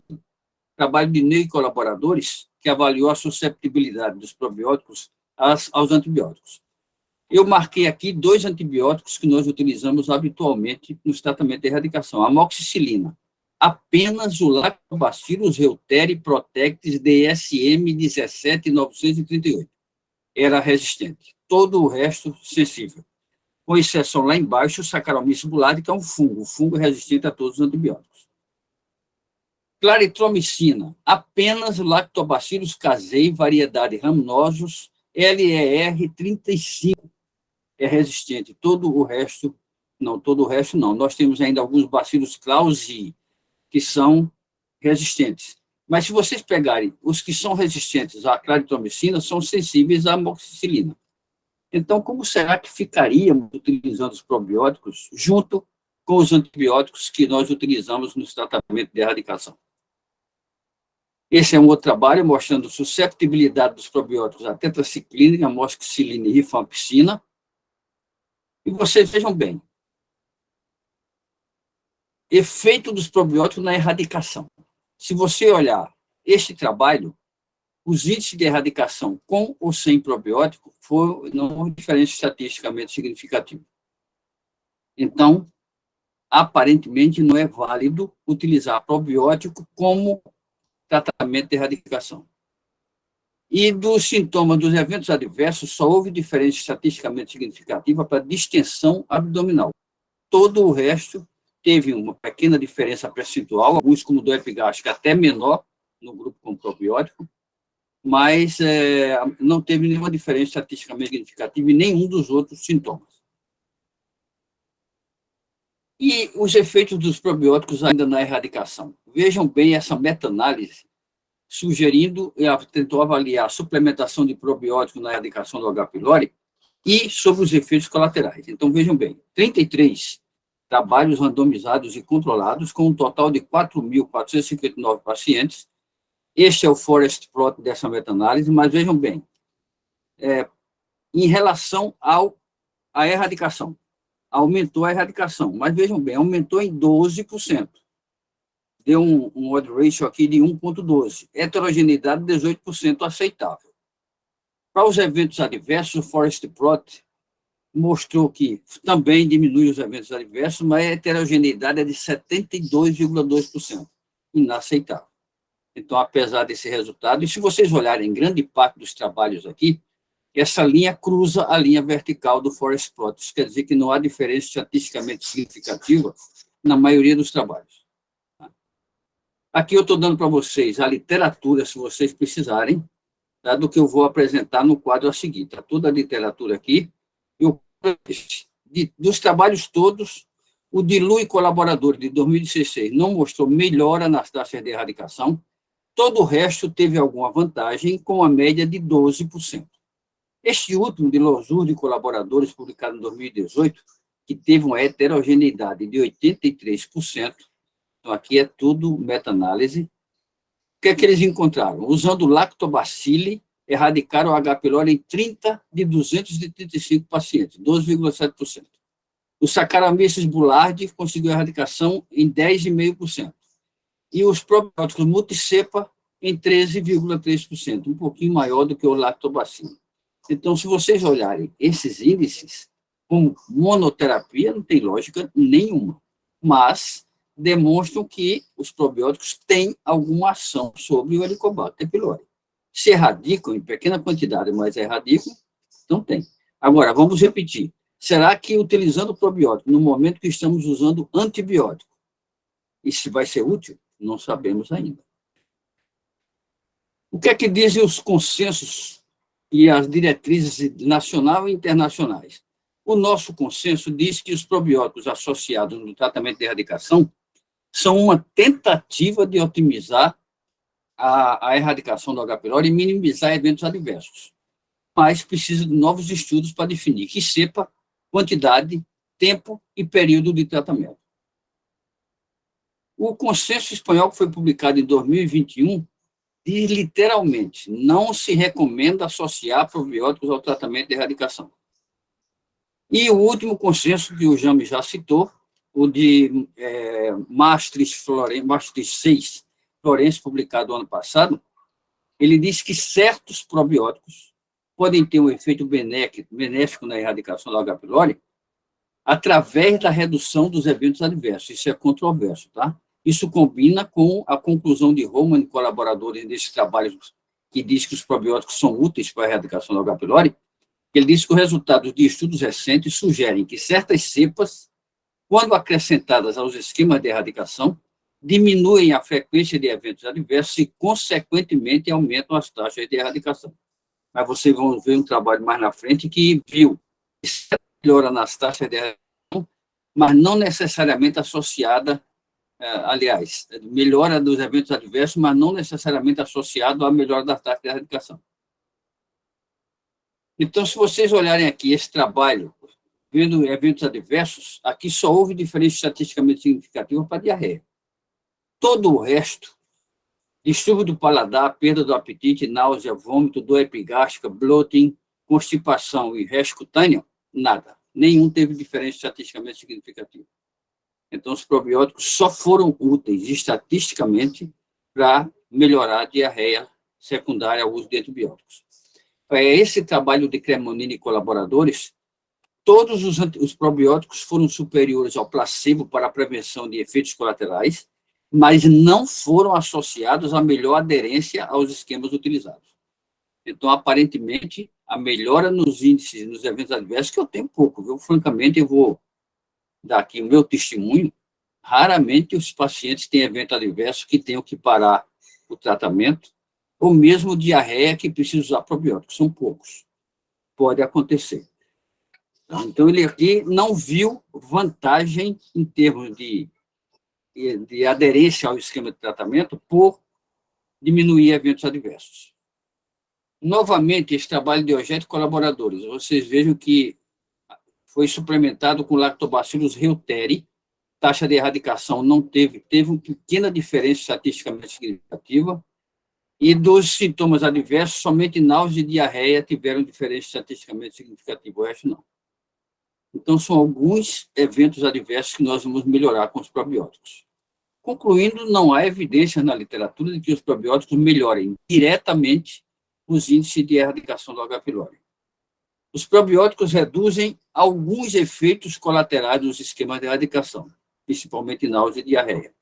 trabalho de Ney e colaboradores, que avaliou a susceptibilidade dos probióticos aos antibióticos. Eu marquei aqui 2 antibióticos que nós utilizamos habitualmente no tratamento de erradicação. A amoxicilina. Apenas o Lactobacillus reuteri protectis DSM 17938 era resistente. Todo o resto sensível. Com exceção lá embaixo, o Saccharomyces boulardii, que é um fungo resistente a todos os antibióticos. Claritromicina. Apenas o Lactobacillus casei, variedade Rhamnosus, LER 35 é resistente. Todo o resto não. Nós temos ainda alguns Bacillus clausii que são resistentes. Mas se vocês pegarem os que são resistentes à claritromicina, são sensíveis à amoxicilina. Então, como será que ficaríamos utilizando os probióticos junto com os antibióticos que nós utilizamos no tratamento de erradicação? Esse é um outro trabalho mostrando susceptibilidade dos probióticos à tetraciclina, amoxicilina e rifampicina. E vocês vejam bem, efeito dos probióticos na erradicação. Se você olhar este trabalho, os índices de erradicação com ou sem probiótico não houve diferença estatisticamente significativa. Então, aparentemente, não é válido utilizar probiótico como tratamento de erradicação. E dos sintomas dos eventos adversos, só houve diferença estatisticamente significativa para distensão abdominal. Todo o resto teve uma pequena diferença percentual, alguns como do epigástrico até menor no grupo com probiótico, mas não teve nenhuma diferença estatisticamente significativa em nenhum dos outros sintomas. E os efeitos dos probióticos ainda na erradicação. Vejam bem essa meta-análise, sugerindo, tentou avaliar a suplementação de probióticos na erradicação do H. pylori e sobre os efeitos colaterais. Então, vejam bem, 33 trabalhos randomizados e controlados, com um total de 4.459 pacientes. Este é o forest plot dessa meta-análise, mas vejam bem, em relação à erradicação, aumentou a erradicação, mas vejam bem, aumentou em 12%. deu um odd ratio aqui de 1,12. Heterogeneidade, 18% aceitável. Para os eventos adversos, o Forest Plot mostrou que também diminui os eventos adversos, mas a heterogeneidade é de 72,2%. Inaceitável. Então, apesar desse resultado, e se vocês olharem grande parte dos trabalhos aqui, essa linha cruza a linha vertical do Forest Plot. Isso quer dizer que não há diferença estatisticamente significativa na maioria dos trabalhos. Aqui eu estou dando para vocês a literatura, se vocês precisarem, tá, do que eu vou apresentar no quadro a seguir. Está toda a literatura aqui. Dos trabalhos todos, o Dilu e colaborador de 2016 não mostrou melhora nas taxas de erradicação. Todo o resto teve alguma vantagem, com a média de 12%. Este último, de Losur e colaboradores, publicado em 2018, que teve uma heterogeneidade de 83%, então aqui é tudo meta-análise. O que é que eles encontraram? Usando lactobacilli, erradicaram o H. pylori em 30 de 235 pacientes, 12,7%. O Saccharomyces boulardii conseguiu erradicação em 10,5%. E os probióticos multicepa em 13,3%, um pouquinho maior do que o lactobacilli. Então, se vocês olharem esses índices, como monoterapia, não tem lógica nenhuma, mas demonstram que os probióticos têm alguma ação sobre o Helicobacter pylori. Se erradicam em pequena quantidade, mas erradicam, então tem. Agora, vamos repetir. Será que utilizando probiótico, no momento que estamos usando antibiótico, isso vai ser útil? Não sabemos ainda. O que é que dizem os consensos e as diretrizes nacional e internacionais? O nosso consenso diz que os probióticos associados no tratamento de erradicação são uma tentativa de otimizar a erradicação do H. pylori e minimizar eventos adversos. Mas precisa de novos estudos para definir que cepa, quantidade, tempo e período de tratamento. O consenso espanhol, que foi publicado em 2021, diz literalmente: não se recomenda associar probióticos ao tratamento de erradicação. E o último consenso, que o Jame já citou, o de Maastricht 6, Florence, publicado ano passado, ele diz que certos probióticos podem ter um efeito benéfico na erradicação do H. pylori através da redução dos eventos adversos. Isso é controverso, tá? Isso combina com a conclusão de Roman e colaboradores desse trabalho que diz que os probióticos são úteis para a erradicação do H. pylori. Ele diz que os resultados de estudos recentes sugerem que certas cepas, quando acrescentadas aos esquemas de erradicação, diminuem a frequência de eventos adversos e, consequentemente, aumentam as taxas de erradicação. Mas vocês vão ver um trabalho mais na frente que viu melhora nas taxas de erradicação, mas não necessariamente associada, melhora dos eventos adversos, mas não necessariamente associado à melhora da taxa de erradicação. Então, se vocês olharem aqui esse trabalho, vendo eventos adversos, aqui só houve diferença estatisticamente significativa para diarreia. Todo o resto, distúrbio do paladar, perda do apetite, náusea, vômito, dor epigástrica, bloating, constipação e rash cutâneo, nada. Nenhum teve diferença estatisticamente significativa. Então, os probióticos só foram úteis estatisticamente para melhorar a diarreia secundária ao uso de antibióticos. Esse trabalho de Cremonini e colaboradores, todos os probióticos foram superiores ao placebo para a prevenção de efeitos colaterais, mas não foram associados a melhor aderência aos esquemas utilizados. Então, aparentemente, a melhora nos índices e nos eventos adversos, que eu tenho pouco, viu? Francamente, eu vou dar aqui o meu testemunho, raramente os pacientes têm evento adverso que tenham que parar o tratamento, ou mesmo diarreia que precisa usar probióticos, são poucos. Pode acontecer. Então, ele aqui não viu vantagem em termos de aderência ao esquema de tratamento por diminuir eventos adversos. Novamente, esse trabalho de Diogete e colaboradores, vocês vejam que foi suplementado com Lactobacillus reuteri, taxa de erradicação não teve uma pequena diferença estatisticamente significativa, e dos sintomas adversos, somente náusea e diarreia tiveram diferença estatisticamente significativa, o resto não. Então, são alguns eventos adversos que nós vamos melhorar com os probióticos. Concluindo, não há evidência na literatura de que os probióticos melhorem diretamente os índices de erradicação do H. pylori. Os probióticos reduzem alguns efeitos colaterais dos esquemas de erradicação, principalmente náusea e diarreia.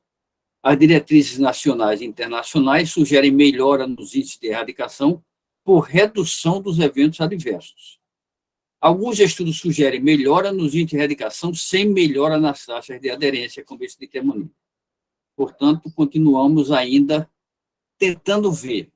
As diretrizes nacionais e internacionais sugerem melhora nos índices de erradicação por redução dos eventos adversos. Alguns estudos sugerem melhora nos índices de erradicação sem melhora nas taxas de aderência, como esse de cremonina. Portanto, continuamos ainda tentando ver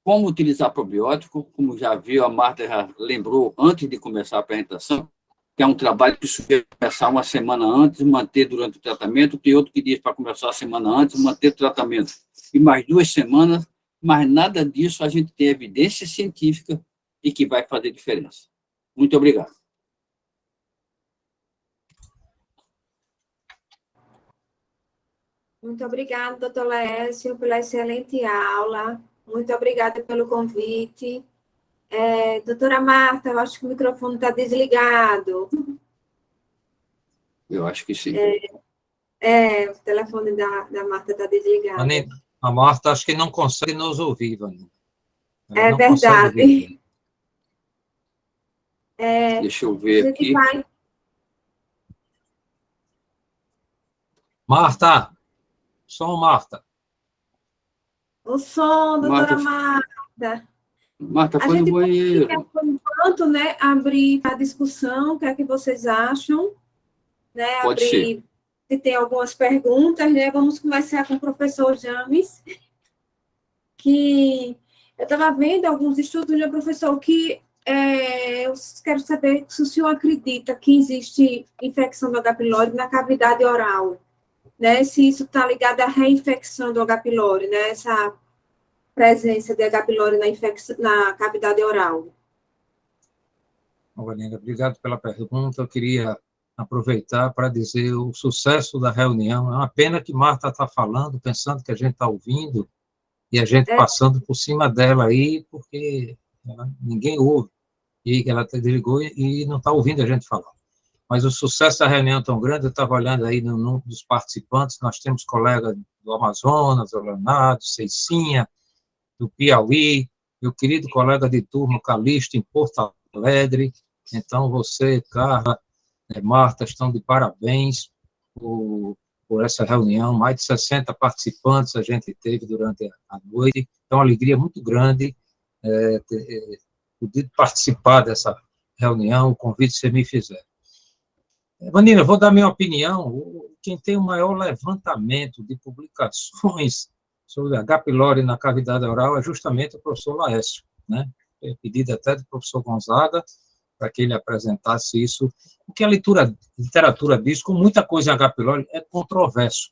como utilizar probiótico, como já viu, a Marta já lembrou antes de começar a apresentação, que é um trabalho que sugere começar uma semana antes, manter durante o tratamento, tem outro que diz para começar a semana antes, manter o tratamento e mais 2 semanas, mas nada disso a gente tem evidência científica e que vai fazer diferença. Muito obrigado. Muito obrigada, doutor Laércio, pela excelente aula. Muito obrigada pelo convite. Doutora Marta, eu acho que o microfone está desligado. Eu acho que sim. O telefone da Marta está desligado. Vanina, a Marta acho que não consegue nos ouvir, Vanina. É verdade. Deixa eu ver aqui. Marta, som, Marta. O som, doutora Marta. Marta foi no banheiro. Quer, por enquanto, né, abrir a discussão, o que é que vocês acham? Né, Pode ser. Se tem algumas perguntas, né, vamos começar com o professor James, que eu estava vendo alguns estudos, né, professor, que eu quero saber se o senhor acredita que existe infecção do H. pylori na cavidade oral, né, se isso está ligado à reinfecção do H. pylori, né, essa presença de H. pylori na cavidade oral. Vanina, obrigado pela pergunta. Eu queria aproveitar para dizer o sucesso da reunião. É uma pena que Marta está falando, pensando que a gente está ouvindo, e a gente passando por cima dela aí, porque ninguém ouve. E ela desligou e não está ouvindo a gente falar. Mas o sucesso da reunião é tão grande, eu estava olhando aí no número dos participantes, nós temos colegas do Amazonas, do Leonardo, Ceicinha, do Piauí, meu querido colega de turma, Calixto, em Porto Alegre. Então, você, Carla, Marta, estão de parabéns por essa reunião. Mais de 60 participantes a gente teve durante a noite. Então, uma alegria muito grande poder participar dessa reunião, o convite que você me fizer. Vanina, vou dar minha opinião. Quem tem o maior levantamento de publicações sobre H. pylori na cavidade oral é justamente o professor Laércio, né? Pedido até do professor Gonzaga para que ele apresentasse isso. O que a literatura diz, com muita coisa em H. pylori, é controverso.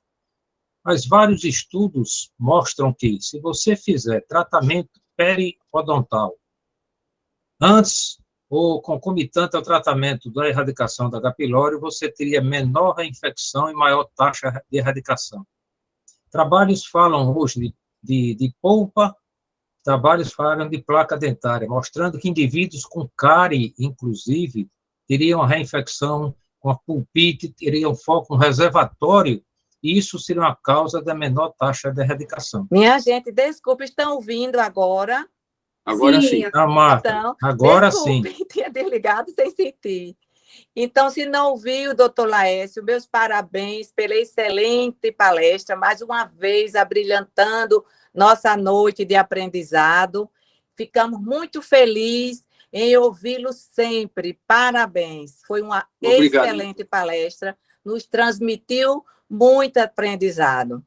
Mas vários estudos mostram que, se você fizer tratamento periodontal antes ou concomitante ao tratamento da erradicação da H. pylori, você teria menor reinfecção e maior taxa de erradicação. Trabalhos falam hoje de polpa, trabalhos falam de placa dentária, mostrando que indivíduos com cárie, inclusive, teriam reinfecção com a pulpite, teriam foco no reservatório, e isso seria uma causa da menor taxa de erradicação. Minha gente, desculpe, estão ouvindo agora? Agora sim. Marta, então, agora desculpe, sim. Tinha desligado sem sentir. Então, se não ouviu, doutor Laércio, meus parabéns pela excelente palestra, mais uma vez abrilhantando nossa noite de aprendizado. Ficamos muito felizes em ouvi-lo sempre. Parabéns. Foi uma excelente palestra, nos transmitiu muito aprendizado.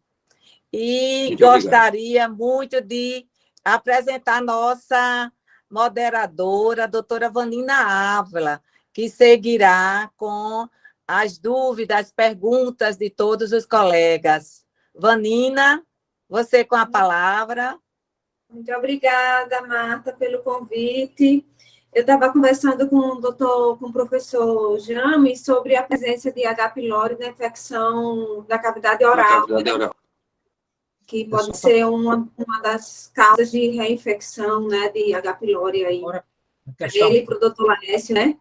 E muito gostaria muito de apresentar nossa moderadora, a doutora Vanina Ávila, que seguirá com as dúvidas, as perguntas de todos os colegas. Vanina, você com a palavra. Muito obrigada, Marta, pelo convite. Eu estava conversando com o professor James sobre a presença de H. pylori na infecção da cavidade oral. Que pode ser uma das causas de reinfecção, né, de H. pylori aí. Ele para o doutor Laércio, né?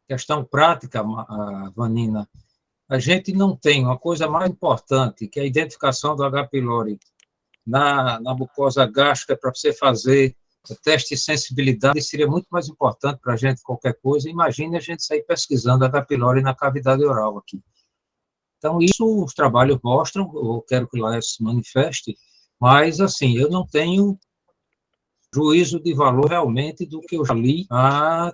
Questão prática, Vanina. a gente não tem uma coisa mais importante, que é a identificação do H. pylori na mucosa gástrica para você fazer o teste de sensibilidade, seria muito mais importante para a gente qualquer coisa. Imagine a gente sair pesquisando H. pylori na cavidade oral aqui. Então, isso os trabalhos mostram, eu quero que o Laércio se manifeste, mas, assim, eu não tenho juízo de valor realmente do que eu já li.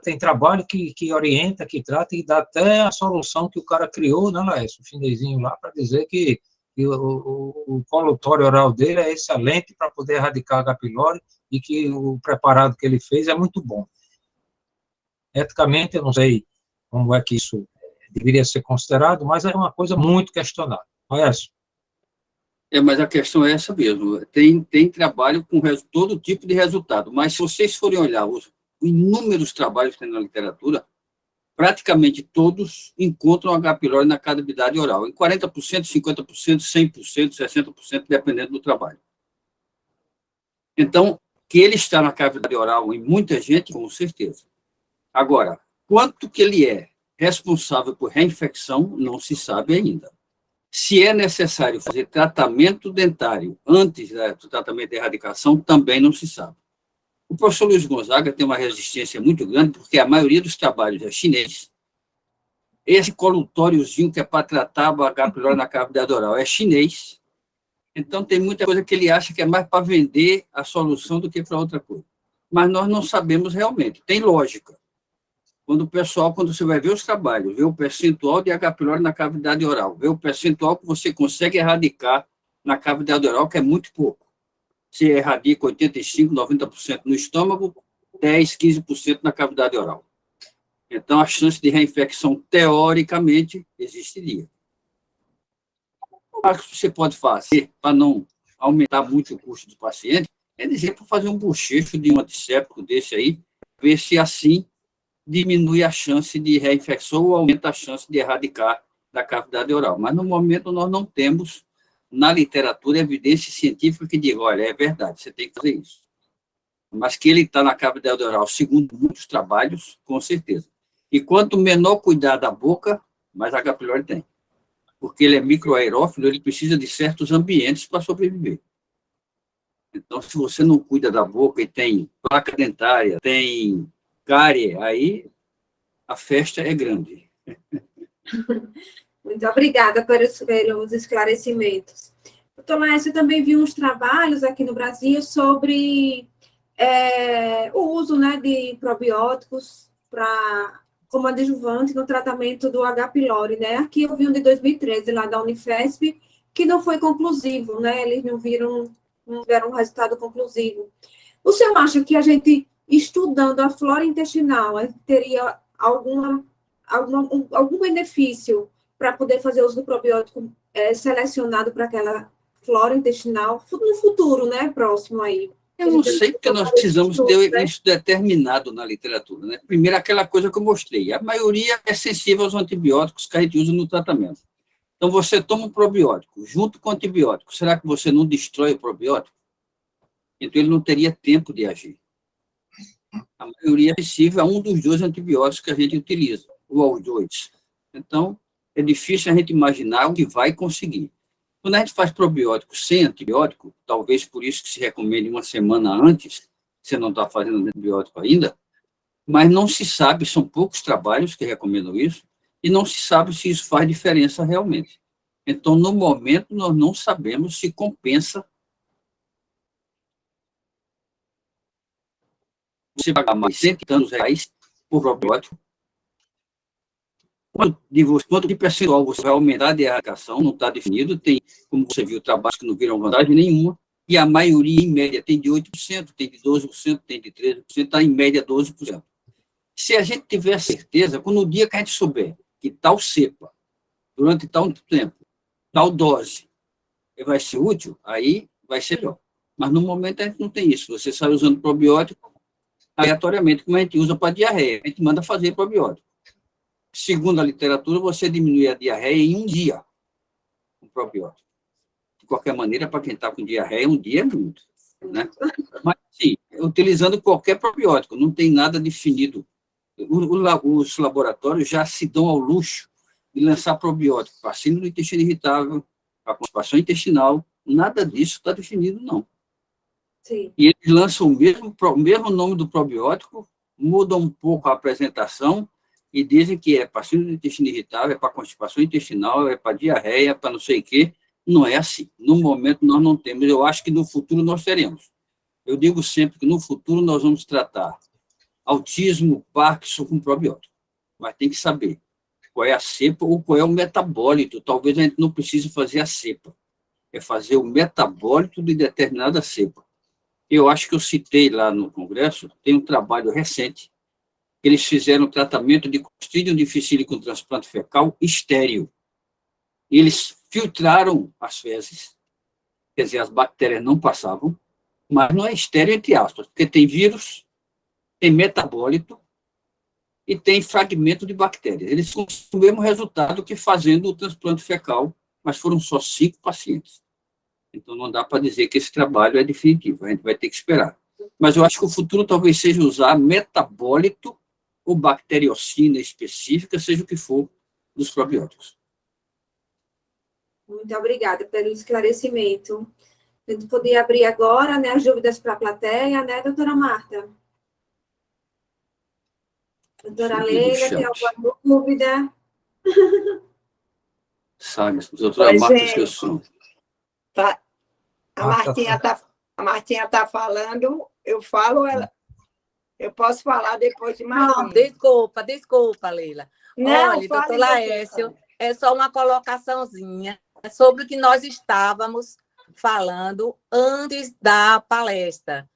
Tem trabalho que orienta, que trata e dá até a solução que o cara criou, né, Laércio, o chinesinho lá, para dizer que o colutório oral dele é excelente para poder erradicar H. pylori e que o preparado que ele fez é muito bom. Eticamente, eu não sei como é que isso deveria ser considerado, mas é uma coisa muito questionável. Laércio. Mas a questão é essa mesmo. Tem trabalho com todo tipo de resultado, mas se vocês forem olhar os inúmeros trabalhos que tem na literatura, praticamente todos encontram H. pylori na cavidade oral, em 40%, 50%, 100%, 60%, dependendo do trabalho. Então, que ele está na cavidade oral em muita gente, com certeza. Agora, quanto que ele é responsável por reinfecção, não se sabe ainda. Se é necessário fazer tratamento dentário antes do tratamento de erradicação, também não se sabe. O professor Luiz Gonzaga tem uma resistência muito grande, porque a maioria dos trabalhos é chinês. Esse colutóriozinho que é para tratar o H. pylori na cavidade oral é chinês. Então, tem muita coisa que ele acha que é mais para vender a solução do que para outra coisa. Mas nós não sabemos realmente. Tem lógica. Quando você vai ver os trabalhos, vê o percentual de H. pylori na cavidade oral, vê o percentual que você consegue erradicar na cavidade oral, que é muito pouco. Você erradica 85%, 90% no estômago, 10%, 15% na cavidade oral. Então, a chance de reinfecção, teoricamente, existiria. O que você pode fazer para não aumentar muito o custo do paciente é dizer para fazer um bochecho de um antisséptico desse aí, ver se assim diminui a chance de reinfecção ou aumenta a chance de erradicar da cavidade oral. Mas, no momento, nós não temos, na literatura, evidência científica que diga, olha, é verdade, você tem que fazer isso. Mas que ele está na cavidade oral, segundo muitos trabalhos, com certeza. E quanto menor cuidar da boca, mais H. pylori tem. Porque ele é microaerófilo, ele precisa de certos ambientes para sobreviver. Então, se você não cuida da boca e tem placa dentária, tem cárie, aí a festa é grande. Muito obrigada pelos esclarecimentos. Doutor Laércio, eu também vi uns trabalhos aqui no Brasil sobre o uso, né, de probióticos como adjuvante no tratamento do H. pylori, né? Aqui eu vi um de 2013, lá da Unifesp, que não foi conclusivo, né? Eles não tiveram um resultado conclusivo. O senhor acha que a gente, estudando a flora intestinal, teria algum benefício para poder fazer uso do probiótico selecionado para aquela flora intestinal no futuro, né? Próximo aí. Eu não sei, porque nós precisamos ter isso determinado na literatura, né? Primeiro, aquela coisa que eu mostrei. A maioria é sensível aos antibióticos que a gente usa no tratamento. Então, você toma um probiótico junto com o antibiótico. Será que você não destrói o probiótico? Então, ele não teria tempo de agir. A maioria é sensível a um dos dois antibióticos que a gente utiliza, ou aos dois. Então, é difícil a gente imaginar o que vai conseguir. Quando a gente faz probiótico sem antibiótico, talvez por isso que se recomende uma semana antes, você não está fazendo antibiótico ainda, mas não se sabe, são poucos trabalhos que recomendam isso, e não se sabe se isso faz diferença realmente. Então, no momento, nós não sabemos se compensa você pagar mais R$100 por probiótico. Quanto de percentual você vai aumentar de erradicação, não está definido, tem, como você viu, trabalhos que não viram vantagem nenhuma, e a maioria, em média, tem de 8%, tem de 12%, tem de 13%, está em média 12%. Se a gente tiver certeza, quando no dia que a gente souber que tal cepa, durante tal tempo, tal dose, vai ser útil, aí vai ser melhor. Mas no momento a gente não tem isso. Você sai usando probiótico aleatoriamente, como a gente usa para diarreia. A gente manda fazer probiótico. Segundo a literatura, você diminui a diarreia em um dia com probiótico. De qualquer maneira, para quem está com diarreia, um dia é muito. Né? Mas, sim, utilizando qualquer probiótico, não tem nada definido. Os laboratórios já se dão ao luxo e lançar probiótico para síndrome do intestino irritável, para constipação intestinal, nada disso está definido, não. Sim. E eles lançam o mesmo nome do probiótico, mudam um pouco a apresentação e dizem que é para síndrome do intestino irritável, é para constipação intestinal, é para diarreia, para não sei o quê. Não é assim. No momento, nós não temos. Eu acho que no futuro nós teremos. Eu digo sempre que no futuro nós vamos tratar autismo, Parkinson com probiótico. Mas tem que saber qual é a cepa ou qual é o metabólito. Talvez a gente não precise fazer a cepa. É fazer o metabólito de determinada cepa. Eu acho que eu citei lá no Congresso, tem um trabalho recente, que eles fizeram tratamento de Clostridium difficile com transplante fecal estéril. E eles filtraram as fezes, quer dizer, as bactérias não passavam, mas não é estéril entre aspas, porque tem vírus, tem metabólito e tem fragmento de bactérias. Eles conseguiram o mesmo resultado que fazendo o transplante fecal, mas foram só 5 pacientes. Então, não dá para dizer que esse trabalho é definitivo, a gente vai ter que esperar. Mas eu acho que o futuro talvez seja usar metabólito ou bacteriocina específica, seja o que for, dos probióticos. Muito obrigada pelo esclarecimento. A gente podia abrir agora, né, as dúvidas para a plateia, né, doutora Marta? Doutora Leila, tem alguma dúvida? Sabe, doutora Marta, esqueceu. A Martinha está falando, eu falo, eu posso falar depois de Martinha. Não, desculpa, Leila. Não, olha, doutor Laércio, é só uma colocaçãozinha sobre o que nós estávamos falando antes da palestra,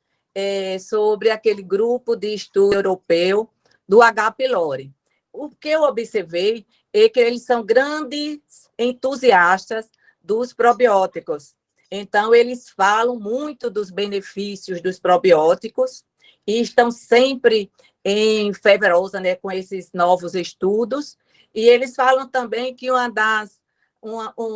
sobre aquele grupo de estudo europeu do H. pylori. O que eu observei é que eles são grandes entusiastas dos probióticos. Então, eles falam muito dos benefícios dos probióticos e estão sempre em fervorosa, né, com esses novos estudos. E eles falam também que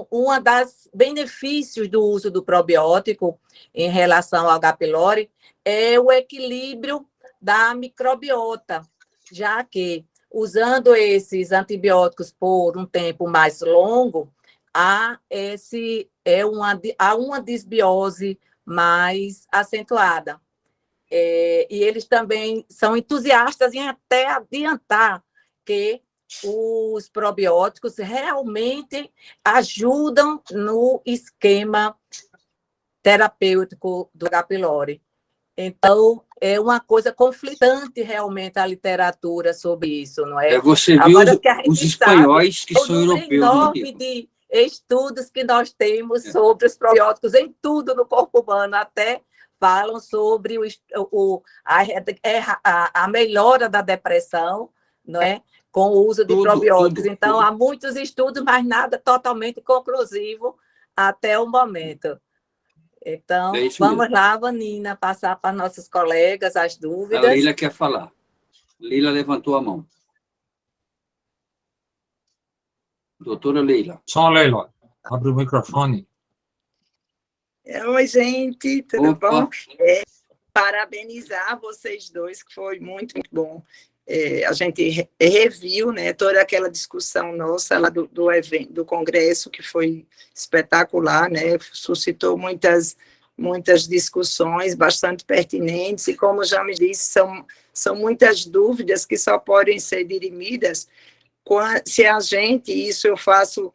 uma das benefícios do uso do probiótico em relação ao H. pylori é o equilíbrio da microbiota, já que, usando esses antibióticos por um tempo mais longo, há uma desbiose mais acentuada. E eles também são entusiastas em até adiantar que os probióticos realmente ajudam no esquema terapêutico do H. pylori. Então, é uma coisa conflitante realmente a literatura sobre isso, não é? Você viu os espanhóis que são europeus. Enorme de estudos que nós temos sobre os probióticos em tudo no corpo humano, até falam sobre a melhora da depressão, não é? Com o uso de probióticos. Então, há muitos estudos, mas nada totalmente conclusivo até o momento. Então, vamos lá, Vanina, passar para nossos colegas as dúvidas. A Leila quer falar. Leila levantou a mão. Doutora Leila. Só Leila, abre o microfone. Oi, gente, tudo bom? Parabenizar vocês dois, que foi muito, muito bom. A gente reviu, né, toda aquela discussão nossa lá do evento, do congresso, que foi espetacular, né, suscitou muitas discussões bastante pertinentes, e como já me disse, são muitas dúvidas que só podem ser dirimidas se a gente, isso eu faço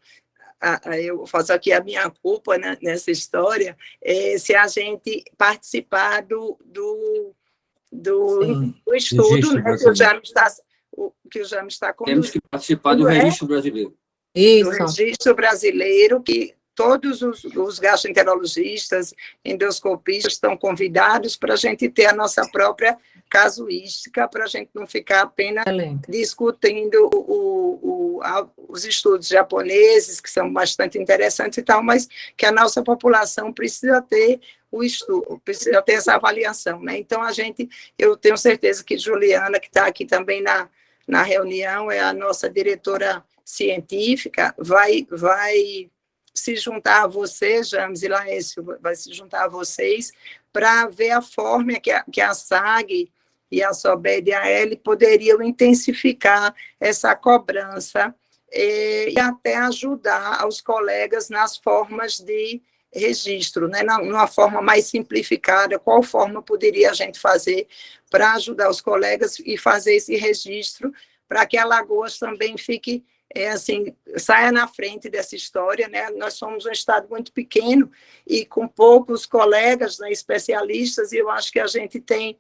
aqui a minha culpa, né, nessa história, se a gente participar do estudo, né, que o Jaime está conduzindo. Temos que participar do registro brasileiro. Isso. Do registro brasileiro, que todos os gastroenterologistas, endoscopistas estão convidados para a gente ter a nossa própria casuística, para a gente não ficar apenas discutindo os estudos japoneses, que são bastante interessantes e tal, mas que a nossa população precisa ter o estudo, precisa ter essa avaliação, né? Então, eu tenho certeza que Juliana, que está aqui também na reunião, é a nossa diretora científica, vai se juntar a vocês, James e Laércio, vai se juntar a vocês para ver a forma que a SAG e a SOBED e a L poderiam intensificar essa cobrança e até ajudar os colegas nas formas de registro, né, numa forma mais simplificada, qual forma poderia a gente fazer para ajudar os colegas e fazer esse registro para que Alagoas também fique, assim, saia na frente dessa história, né? Nós somos um estado muito pequeno e com poucos colegas, né, especialistas, e eu acho que a gente tem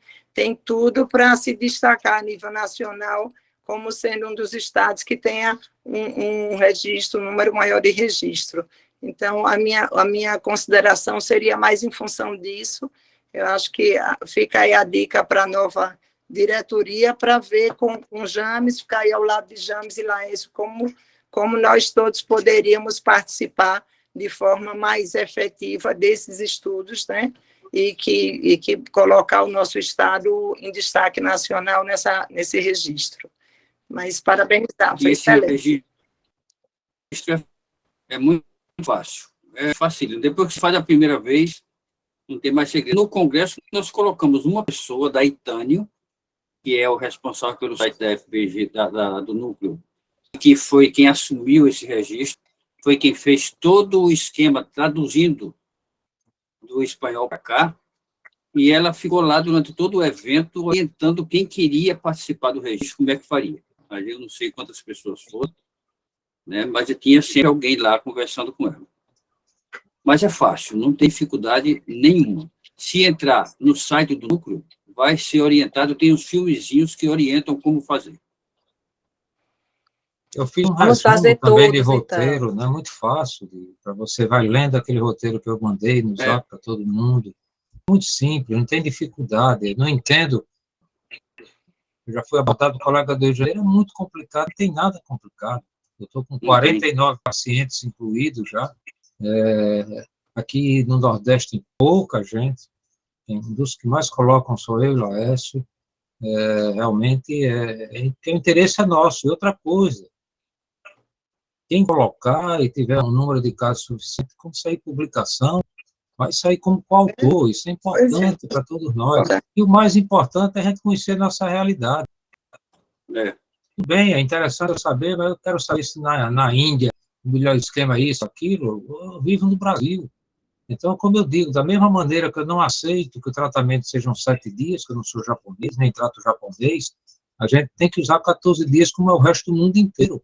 tudo para se destacar a nível nacional como sendo um dos estados que tenha um registro, um número maior de registro. Então, a minha consideração seria mais em função disso. Eu acho que fica aí a dica para a nova diretoria, para ver com James, ficar aí ao lado de James e Laércio, como nós todos poderíamos participar de forma mais efetiva desses estudos, né? E que colocar o nosso estado em destaque nacional nesse registro. Mas parabenizar, foi excelente. Registro é muito fácil, é facílimo. Depois que se faz a primeira vez, não tem mais segredo. No Congresso, nós colocamos uma pessoa da Itânio, que é o responsável pelo site da FBG, do núcleo, que foi quem assumiu esse registro, foi quem fez todo o esquema, traduzindo do espanhol para cá, e ela ficou lá durante todo o evento, orientando quem queria participar do registro, como é que faria. Aí eu não sei quantas pessoas foram, né, mas eu tinha sempre alguém lá conversando com ela. Mas é fácil, não tem dificuldade nenhuma. Se entrar no site do núcleo, vai ser orientado, tem uns filmezinhos que orientam como fazer. Eu fiz um Vamos resumo fazer também de todos, roteiro, então. não é muito fácil, para você vai lendo aquele roteiro que eu mandei no Zap para todo mundo. Muito simples, não tem dificuldade, não entendo. Eu já fui abordado do colega do Janeiro, é muito complicado, não tem nada complicado. Eu estou com 49 pacientes incluídos já. Aqui no Nordeste tem pouca gente. Um dos que mais colocam sou eu e o Laércio. Realmente, o interesse é nosso. E outra coisa, quem colocar e tiver um número de casos suficiente, quando sair publicação, vai sair como coautor. Isso é importante para todos nós. E o mais importante é a gente conhecer nossa realidade. Tudo bem, é interessante eu saber, mas eu quero saber se na Índia o melhor esquema é isso, aquilo. Eu vivo no Brasil. Então, como eu digo, da mesma maneira que eu não aceito que o tratamento sejam 7 dias, que eu não sou japonês, nem trato japonês, a gente tem que usar 14 dias como é o resto do mundo inteiro.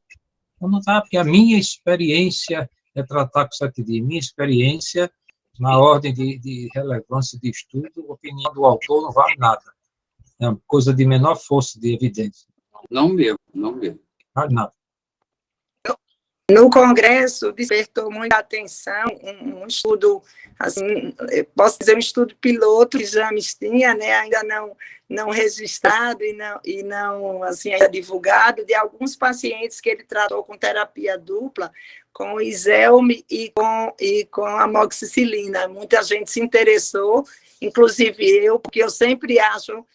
Então, não tá, porque a minha experiência é tratar com 7 dias. Minha experiência, na ordem de relevância de estudo, a opinião do autor não vale nada. É uma coisa de menor força de evidência. Não mesmo, não mesmo. Vale nada. No Congresso, despertou muita atenção um estudo, assim, posso dizer, um estudo piloto que James tinha, né, ainda não registrado e não assim, ainda divulgado, de alguns pacientes que ele tratou com terapia dupla, com o Iselme e com a amoxicilina. Muita gente se interessou, inclusive eu, porque eu sempre acho,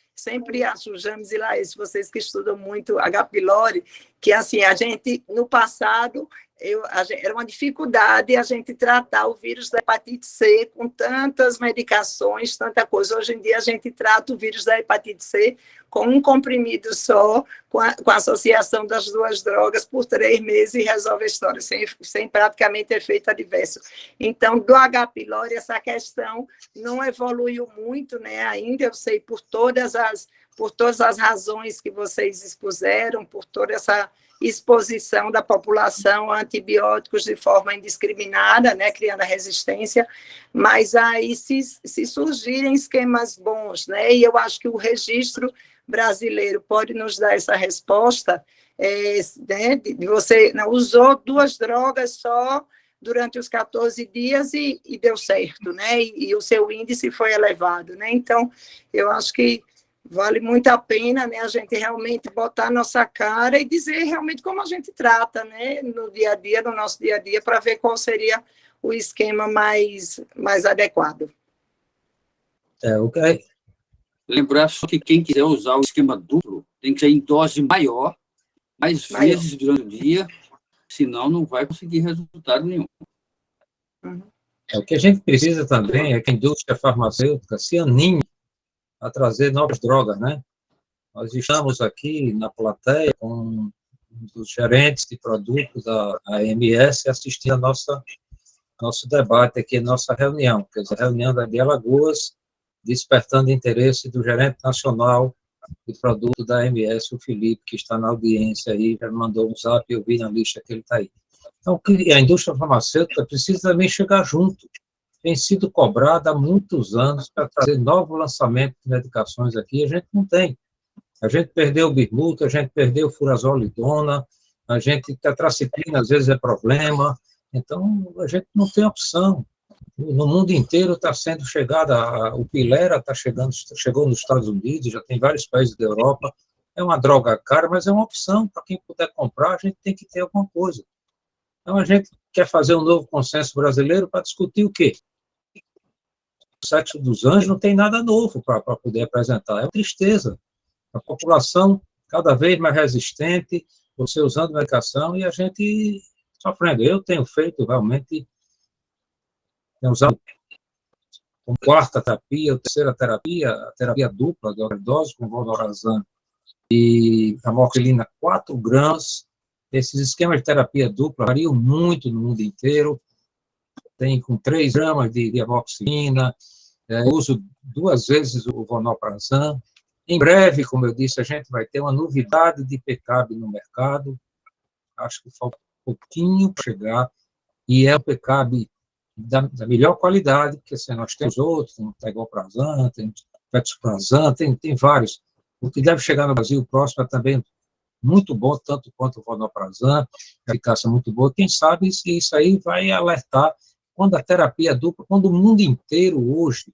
James e Laércio, vocês que estudam muito H. pylori, que assim, a gente, no passado, era uma dificuldade a gente tratar o vírus da hepatite C com tantas medicações, tanta coisa. Hoje em dia, a gente trata o vírus da hepatite C com um comprimido só, com a associação das duas drogas por 3 meses e resolve a história, sem praticamente efeito adverso. Então, do H. pylori, essa questão não evoluiu muito, né, ainda, eu sei, por todas as razões que vocês expuseram, por toda essa exposição da população a antibióticos de forma indiscriminada, né, criando a resistência, mas aí se surgirem esquemas bons, né, e eu acho que o registro brasileiro pode nos dar essa resposta, né, de você não, usou 2 drogas só durante os 14 dias e deu certo, né, e o seu índice foi elevado, né, então eu acho que vale muito a pena, né, a gente realmente botar a nossa cara e dizer realmente como a gente trata, né, no dia a dia, no nosso dia a dia, para ver qual seria o esquema mais adequado. Ok. Lembrar só que quem quiser usar o esquema duplo tem que ser em dose maior, mais vezes durante o dia, senão não vai conseguir resultado nenhum. O que a gente precisa também é que a indústria farmacêutica se anime a trazer novas drogas, né? Nós estamos aqui na plateia com dos gerentes de produtos da AMS assistindo a nosso debate aqui, nossa reunião, quer dizer, a reunião de Alagoas, despertando interesse do gerente nacional de produto da AMS, o Felipe, que está na audiência aí, já mandou um zap, eu vi na lista que ele está aí. Então, a indústria farmacêutica precisa também chegar junto. Tem sido cobrada há muitos anos para trazer novo lançamento de medicações aqui, a gente não tem. A gente perdeu o Birmuto, a gente perdeu o furazolidona, a gente, tetraciklina às vezes é problema, então a gente não tem opção. No mundo inteiro está sendo chegada, o Pilera chegou nos Estados Unidos, já tem vários países da Europa, é uma droga cara, mas é uma opção, para quem puder comprar, a gente tem que ter alguma coisa. Então a gente quer fazer um novo consenso brasileiro para discutir o quê? O sexo dos anjos não tem nada novo para poder apresentar, é uma tristeza. A população cada vez mais resistente, você usando medicação e a gente sofrendo. Eu tenho feito realmente, tenho usado como quarta terapia, terceira terapia, a terapia dupla de overdose com vodorazan e amoxicilina 4 gramas. Esses esquemas de terapia dupla variam muito no mundo inteiro. Tem com 3 gramas de amoxicilina, uso 2 vezes o vonoprazan. Em breve, como eu disse, a gente vai ter uma novidade de PCAB no mercado. Acho que falta um pouquinho para chegar. E é o PCAB da melhor qualidade, porque assim, nós temos outros, tem o tegoprazan, tem o petosprazan, tem vários. O que deve chegar no Brasil próximo é também muito bom, tanto quanto o vonoprazan, eficácia muito boa. Quem sabe se isso aí vai alertar quando a terapia dupla, quando o mundo inteiro hoje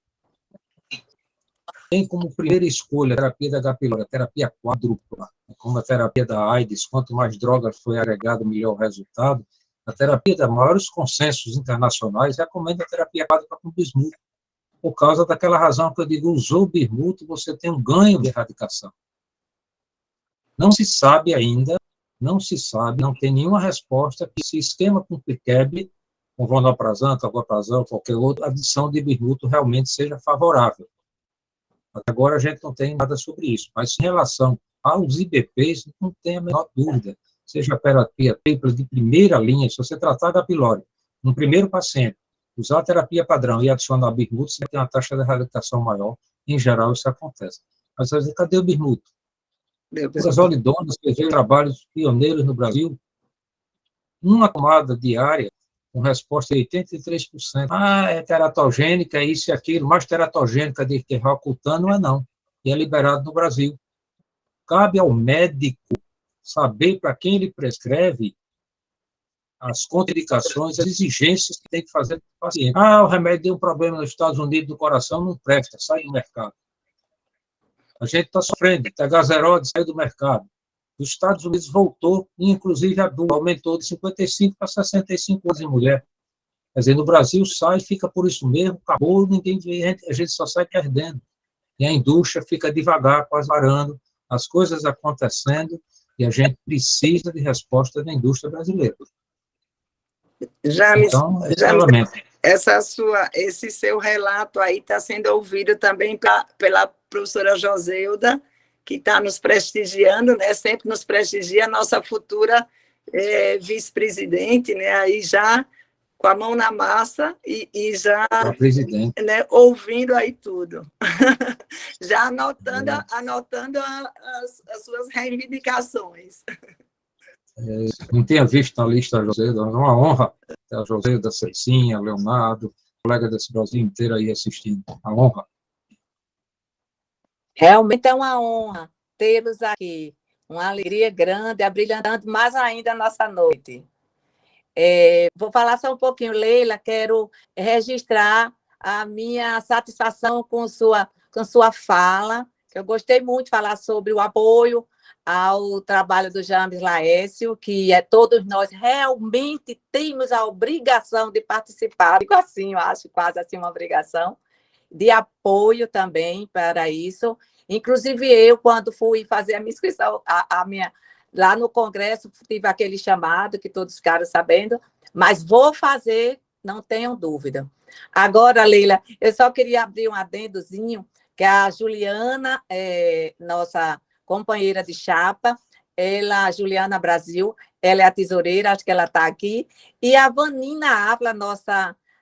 tem como primeira escolha a terapia da H. pylori, a terapia quádrupla, como a terapia da AIDS, quanto mais drogas foi agregado, melhor o resultado. A terapia dos maiores consensos internacionais recomenda a terapia quádrupla com bismuto, por causa daquela razão que eu digo, usou bismuto, você tem um ganho de erradicação. Não se sabe ainda, não tem nenhuma resposta que se esquema com PCAB, com vonoprazan, tegoprazan, qualquer outra adição de bismuto realmente seja favorável. Até agora a gente não tem nada sobre isso, mas em relação aos IBPs, não tem a menor dúvida. Seja a terapia tripla de primeira linha, se você tratar H. pylori, no primeiro paciente, usar a terapia padrão e adicionar bismuto, você tem uma taxa de erradicação maior. Em geral, isso acontece. Mas, cadê o bismuto? As olidonas, que fez trabalhos pioneiros no Brasil, uma tomada diária, com resposta de 83%. É teratogênica, é isso e aquilo, mais teratogênica de que Roacutan não é não. E é liberado no Brasil. Cabe ao médico saber para quem ele prescreve as contraindicações, as exigências que tem que fazer para o paciente. O remédio deu um problema nos Estados Unidos do coração, não presta, sai do mercado. A gente está sofrendo, Tegazerode saiu do mercado. Os Estados Unidos voltou, e inclusive aumentou de 55 para 65 anos em mulher. Quer dizer, no Brasil sai, fica por isso mesmo, acabou, ninguém vê, a gente só sai perdendo. E a indústria fica devagar, quase parando, as coisas acontecendo, e a gente precisa de resposta da indústria brasileira. James, James, esse seu relato aí está sendo ouvido também pela professora Joselda, que está nos prestigiando, né? Sempre nos prestigia, a nossa futura vice-presidente, né? Aí já com a mão na massa e já, né, ouvindo aí tudo. Já anotando as suas reivindicações. Não tinha visto na lista a Joselda, é uma honra ter a Joselda, a Cecinha, Leonardo, colega desse Brasil inteiro aí assistindo, a honra. Realmente é uma honra tê-los aqui, uma alegria grande, abrilhantando mais ainda a nossa noite. Vou falar só um pouquinho, Leila, quero registrar a minha satisfação com sua fala, que eu gostei muito de falar sobre o apoio ao trabalho do James Laércio, que todos nós realmente temos a obrigação de participar, digo assim, eu acho quase assim uma obrigação, de apoio também para isso. Inclusive eu, quando fui fazer a minha inscrição, lá no Congresso, tive aquele chamado, que todos ficaram sabendo, mas vou fazer, não tenham dúvida. Agora, Leila, eu só queria abrir um adendozinho, que a Juliana, nossa companheira de chapa, ela, a Juliana Brasil, ela é a tesoureira, acho que ela está aqui, e a Vanina Ávila,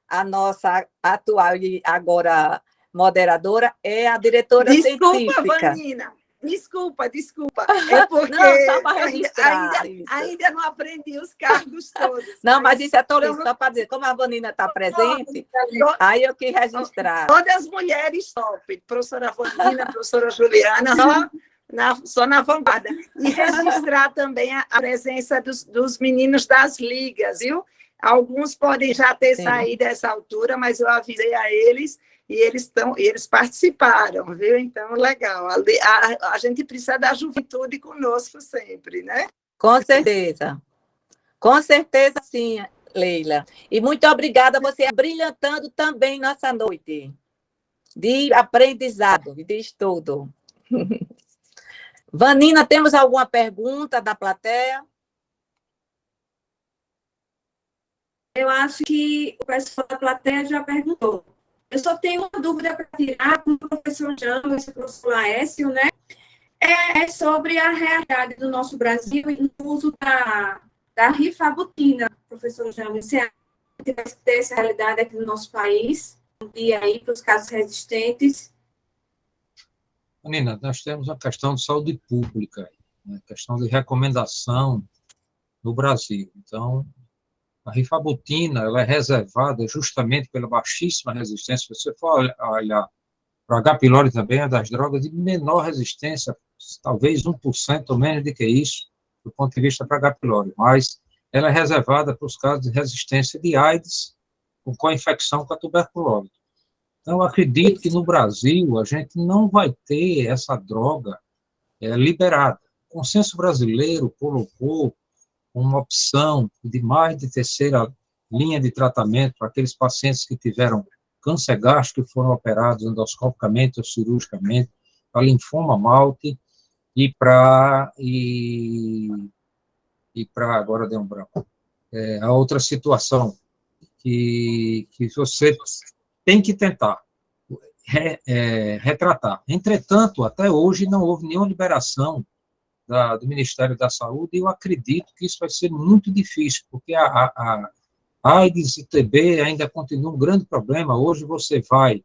a nossa atual e agora moderadora, é a diretora científica. Vanina, desculpa. É porque não, só para registrar ainda não aprendi os cargos todos. Não, mas isso é tolice, só para dizer, como a Vanina está presente, aí eu quis registrar. Todas as mulheres top, professora Vanina, professora Juliana, só na vanguarda. E registrar também a presença dos meninos das ligas, viu? Alguns podem já ter saído dessa altura, mas eu avisei a eles e eles participaram, viu? Então, legal. A gente precisa da juventude conosco sempre, né? Com certeza. Com certeza, sim, Leila. E muito obrigada, você brilhantando também nossa noite de aprendizado e de estudo. Vanina, temos alguma pergunta da plateia? Eu acho que o pessoal da plateia já perguntou. Eu só tenho uma dúvida para tirar com o professor James e o professor Laércio, né? É sobre a realidade do nosso Brasil e no uso da rifabutina, professor James. Você acha que vai ter essa realidade aqui no nosso país? Um dia aí para os casos resistentes? Nina, nós temos a questão de saúde pública, né? Questão de recomendação no Brasil. Então, a rifabutina, ela é reservada justamente pela baixíssima resistência. Se você for olhar para o H. pylori também, é das drogas de menor resistência, talvez 1% ou menos do que isso, do ponto de vista para H. pylori, mas ela é reservada para os casos de resistência de AIDS com co-infecção com a tuberculose. Então, eu acredito que no Brasil a gente não vai ter essa droga liberada. O consenso brasileiro colocou uma opção de mais de terceira linha de tratamento para aqueles pacientes que tiveram câncer gástrico e foram operados endoscopicamente ou cirurgicamente, para linfoma malte e para agora deu um branco. A outra situação que você tem que tentar retratar. Entretanto, até hoje não houve nenhuma liberação do Ministério da Saúde, e eu acredito que isso vai ser muito difícil, porque a AIDS e TB ainda continua um grande problema. Hoje você vai,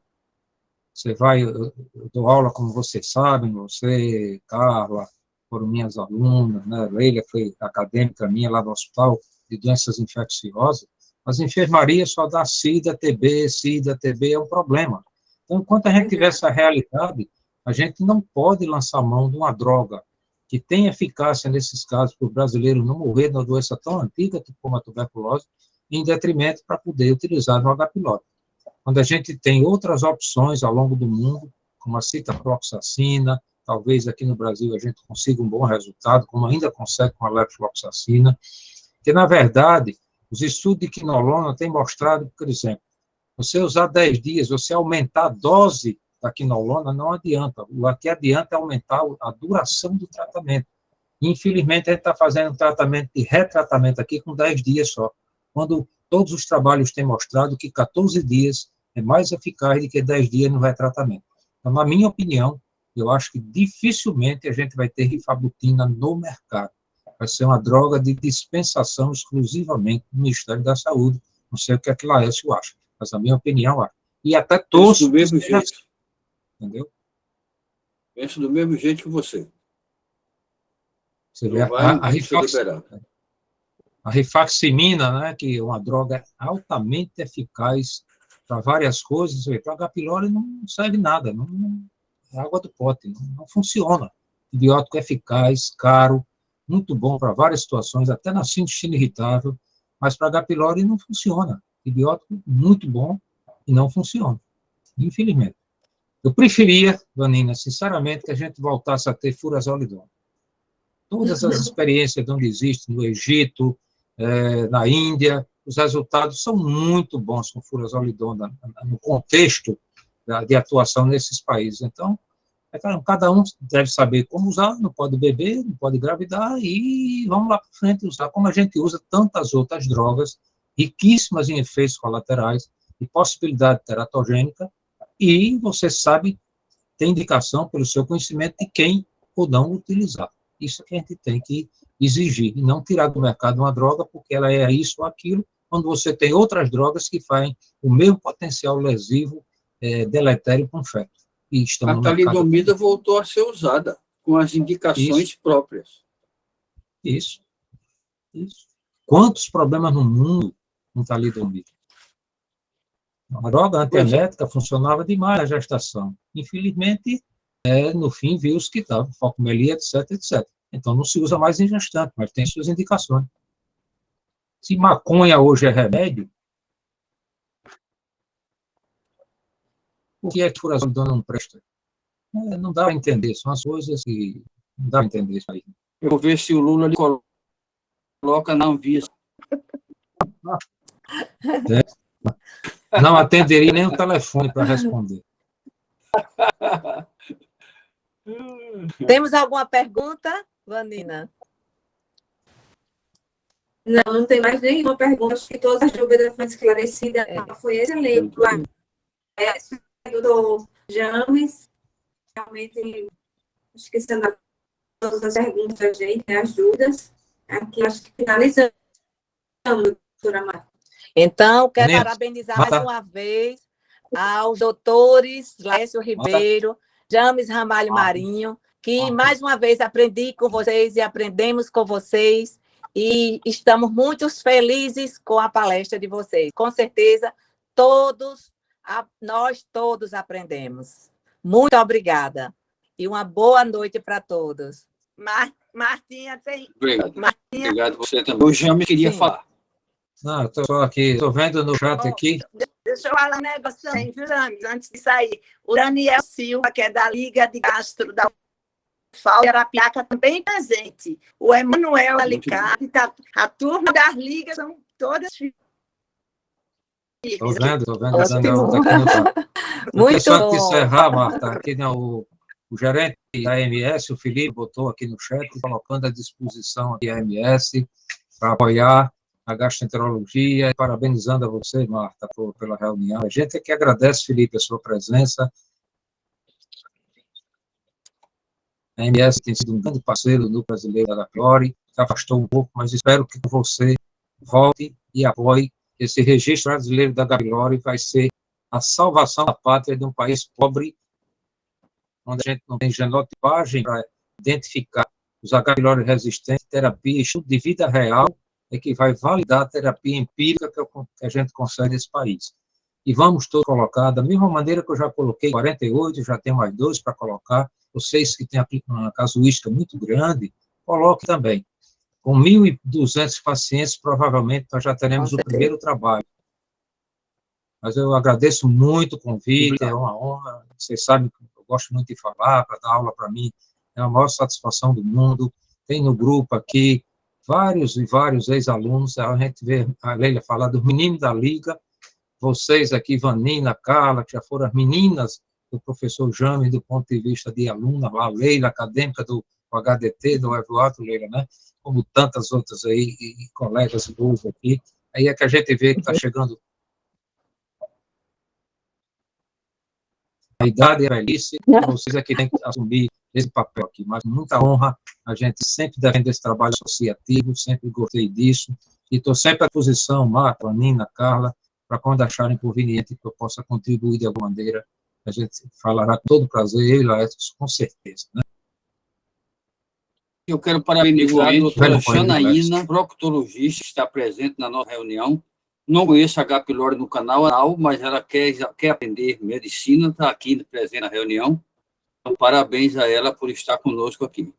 eu dou aula, como vocês sabem, você, Carla, foram minhas alunas, né? Leila foi acadêmica minha lá no hospital de doenças infecciosas. As enfermarias só dá SIDA, TB é um problema. Então, enquanto a gente tiver essa realidade, a gente não pode lançar mão de uma droga que tem eficácia nesses casos, para o brasileiro não morrer de uma doença tão antiga como a tuberculose, em detrimento para poder utilizar no H. pylori. Quando a gente tem outras opções ao longo do mundo, como a ciprofloxacina, talvez aqui no Brasil a gente consiga um bom resultado, como ainda consegue com a levofloxacina, que, na verdade, os estudos de quinolona têm mostrado, por exemplo, você usar 10 dias, você aumentar a dose da quinolona, não adianta. O que adianta é aumentar a duração do tratamento. Infelizmente, a gente está fazendo um tratamento de retratamento aqui com 10 dias só, quando todos os trabalhos têm mostrado que 14 dias é mais eficaz do que 10 dias no retratamento. Então, na minha opinião, eu acho que dificilmente a gente vai ter rifabutina no mercado. Vai ser uma droga de dispensação exclusivamente do Ministério da Saúde. Não sei o que é que Laércio acha, mas a minha opinião acho. E até todos... do mesmo jeito. Entendeu? Penso do mesmo jeito que você. Você vê a rifaximina, né, que é uma droga altamente eficaz para várias coisas. Para o H. pylori não serve nada, é água do pote, não funciona. Antibiótico eficaz, caro, muito bom para várias situações, até na síndrome irritável, mas para H. pylori não funciona. Antibiótico muito bom e não funciona, infelizmente. Eu preferia, Vanina, sinceramente, que a gente voltasse a ter furazolidona. Todas as experiências onde existe, no Egito, na Índia, os resultados são muito bons com furazolidona, no contexto de atuação nesses países. Então, cada um deve saber como usar, não pode beber, não pode engravidar, e vamos lá para frente usar, como a gente usa tantas outras drogas, riquíssimas em efeitos colaterais e possibilidade teratogênica, e você sabe, tem indicação pelo seu conhecimento de quem ou não utilizar. Isso que a gente tem que exigir, e não tirar do mercado uma droga porque ela é isso ou aquilo, quando você tem outras drogas que fazem o mesmo potencial lesivo deletério com o feto. E estão a talidomida voltou a ser usada com as indicações próprias. Isso. Quantos problemas no mundo com talidomida? A droga antiemética funcionava demais na gestação. Infelizmente, no fim, viu-se que estava focomelia, etc, etc. Então, não se usa mais em gestante, mas tem suas indicações. Se maconha hoje é remédio, por que é que furazolidona não presta? Não dá para entender, são as coisas que não dá para entender isso aí. Eu vou ver se o Lula coloca na Anvisa. Não atenderia nem o telefone para responder. Temos alguma pergunta, Vanina? Não tem mais nenhuma pergunta. Acho que todas as dúvidas foram esclarecidas. Foi excelente. O doutor James, realmente, acho que são todas as perguntas da gente, ajudas. Aqui, acho que finalizamos, doutora Marta. Então, quero parabenizar mais uma vez aos doutores Lécio Ribeiro, James Ramalho Marinho, que mais uma vez aprendi com vocês e aprendemos com vocês, e estamos muito felizes com a palestra de vocês. Com certeza, nós todos aprendemos. Muito obrigada. E uma boa noite para todos. Martinha tem... Obrigado você também. Eu já me queria falar. Não, estou aqui, estou vendo no chat aqui. Deixa eu falar um negócio também, viu, James? Antes de sair, o Daniel Silva, que é da Liga de Gastro da UFAL de Arapiaca, também presente. O Emanuel Alicate, a turma das ligas são todas firmes. Estou vendo, Daniel está aqui no chat. Muito só bom. que encerrar, Marta, aqui o gerente da AMS, o Felipe, botou aqui no chat, colocando à disposição aqui a AMS para apoiar a gastroenterologia, e parabenizando a você, Marta, pela reunião. A gente é que agradece, Felipe, a sua presença. A MS tem sido um grande parceiro do brasileiro da Glória, se afastou um pouco, mas espero que você volte e apoie esse registro brasileiro da Glória, vai ser a salvação da pátria de um país pobre, onde a gente não tem genotipagem para identificar os H. pylori resistentes, terapia, estudo de vida real, é que vai validar a terapia empírica que a gente consegue nesse país. E vamos todos colocar, da mesma maneira que eu já coloquei 48, já tenho mais 2 para colocar, vocês que têm uma casuística muito grande, coloque também. Com 1.200 pacientes, provavelmente nós já teremos o primeiro trabalho. Mas eu agradeço muito o convite, é uma honra, vocês sabem que eu gosto muito de falar, para dar aula para mim, é a maior satisfação do mundo. Tem no grupo aqui vários e vários ex-alunos, a gente vê a Leila falar dos meninos da Liga, vocês aqui, Vanina, Carla, que já foram as meninas do professor James, do ponto de vista de aluna, a Leila, acadêmica do HDT, do Eduardo Leila, né? Como tantas outras aí, e colegas boas aqui, aí é que a gente vê que está chegando a idade e a velhice, vocês aqui têm que assumir esse papel aqui, mas muita honra, a gente sempre defende esse trabalho associativo, sempre gostei disso, e estou sempre à disposição, Marta, Nina, Carla, para quando acharem conveniente que eu possa contribuir de alguma maneira, a gente falará com todo prazer, eu e Laércio, com certeza, né? Eu quero parabenizar a doutora Janaína, proctologista, que está presente na nossa reunião. Não conheço a H. pylori no canal, mas ela quer aprender medicina, está aqui presente na reunião. Então, parabéns a ela por estar conosco aqui.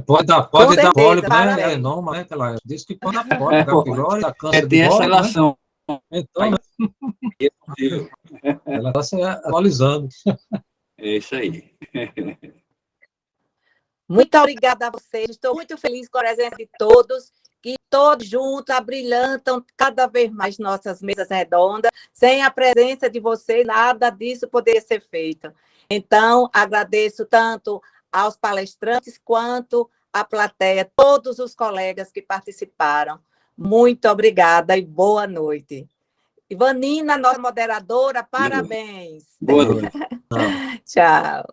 Pode dar pólipo, né? É normal, né? Ela disse que pode dar pólipo, H. pylori, dá câncer de essa colo, relação. Né? Então, ela está se atualizando. É isso aí. Muito obrigada a vocês, estou muito feliz com a presença de todos, que todos juntos abrilhantam cada vez mais nossas mesas redondas. Sem a presença de vocês, nada disso poderia ser feito. Então, agradeço tanto aos palestrantes quanto à plateia, todos os colegas que participaram. Muito obrigada e boa noite. Ivanina, nossa moderadora, parabéns. Boa noite. Tchau.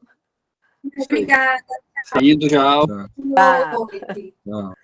Obrigada. Saindo já. Tá. Boa noite. Não.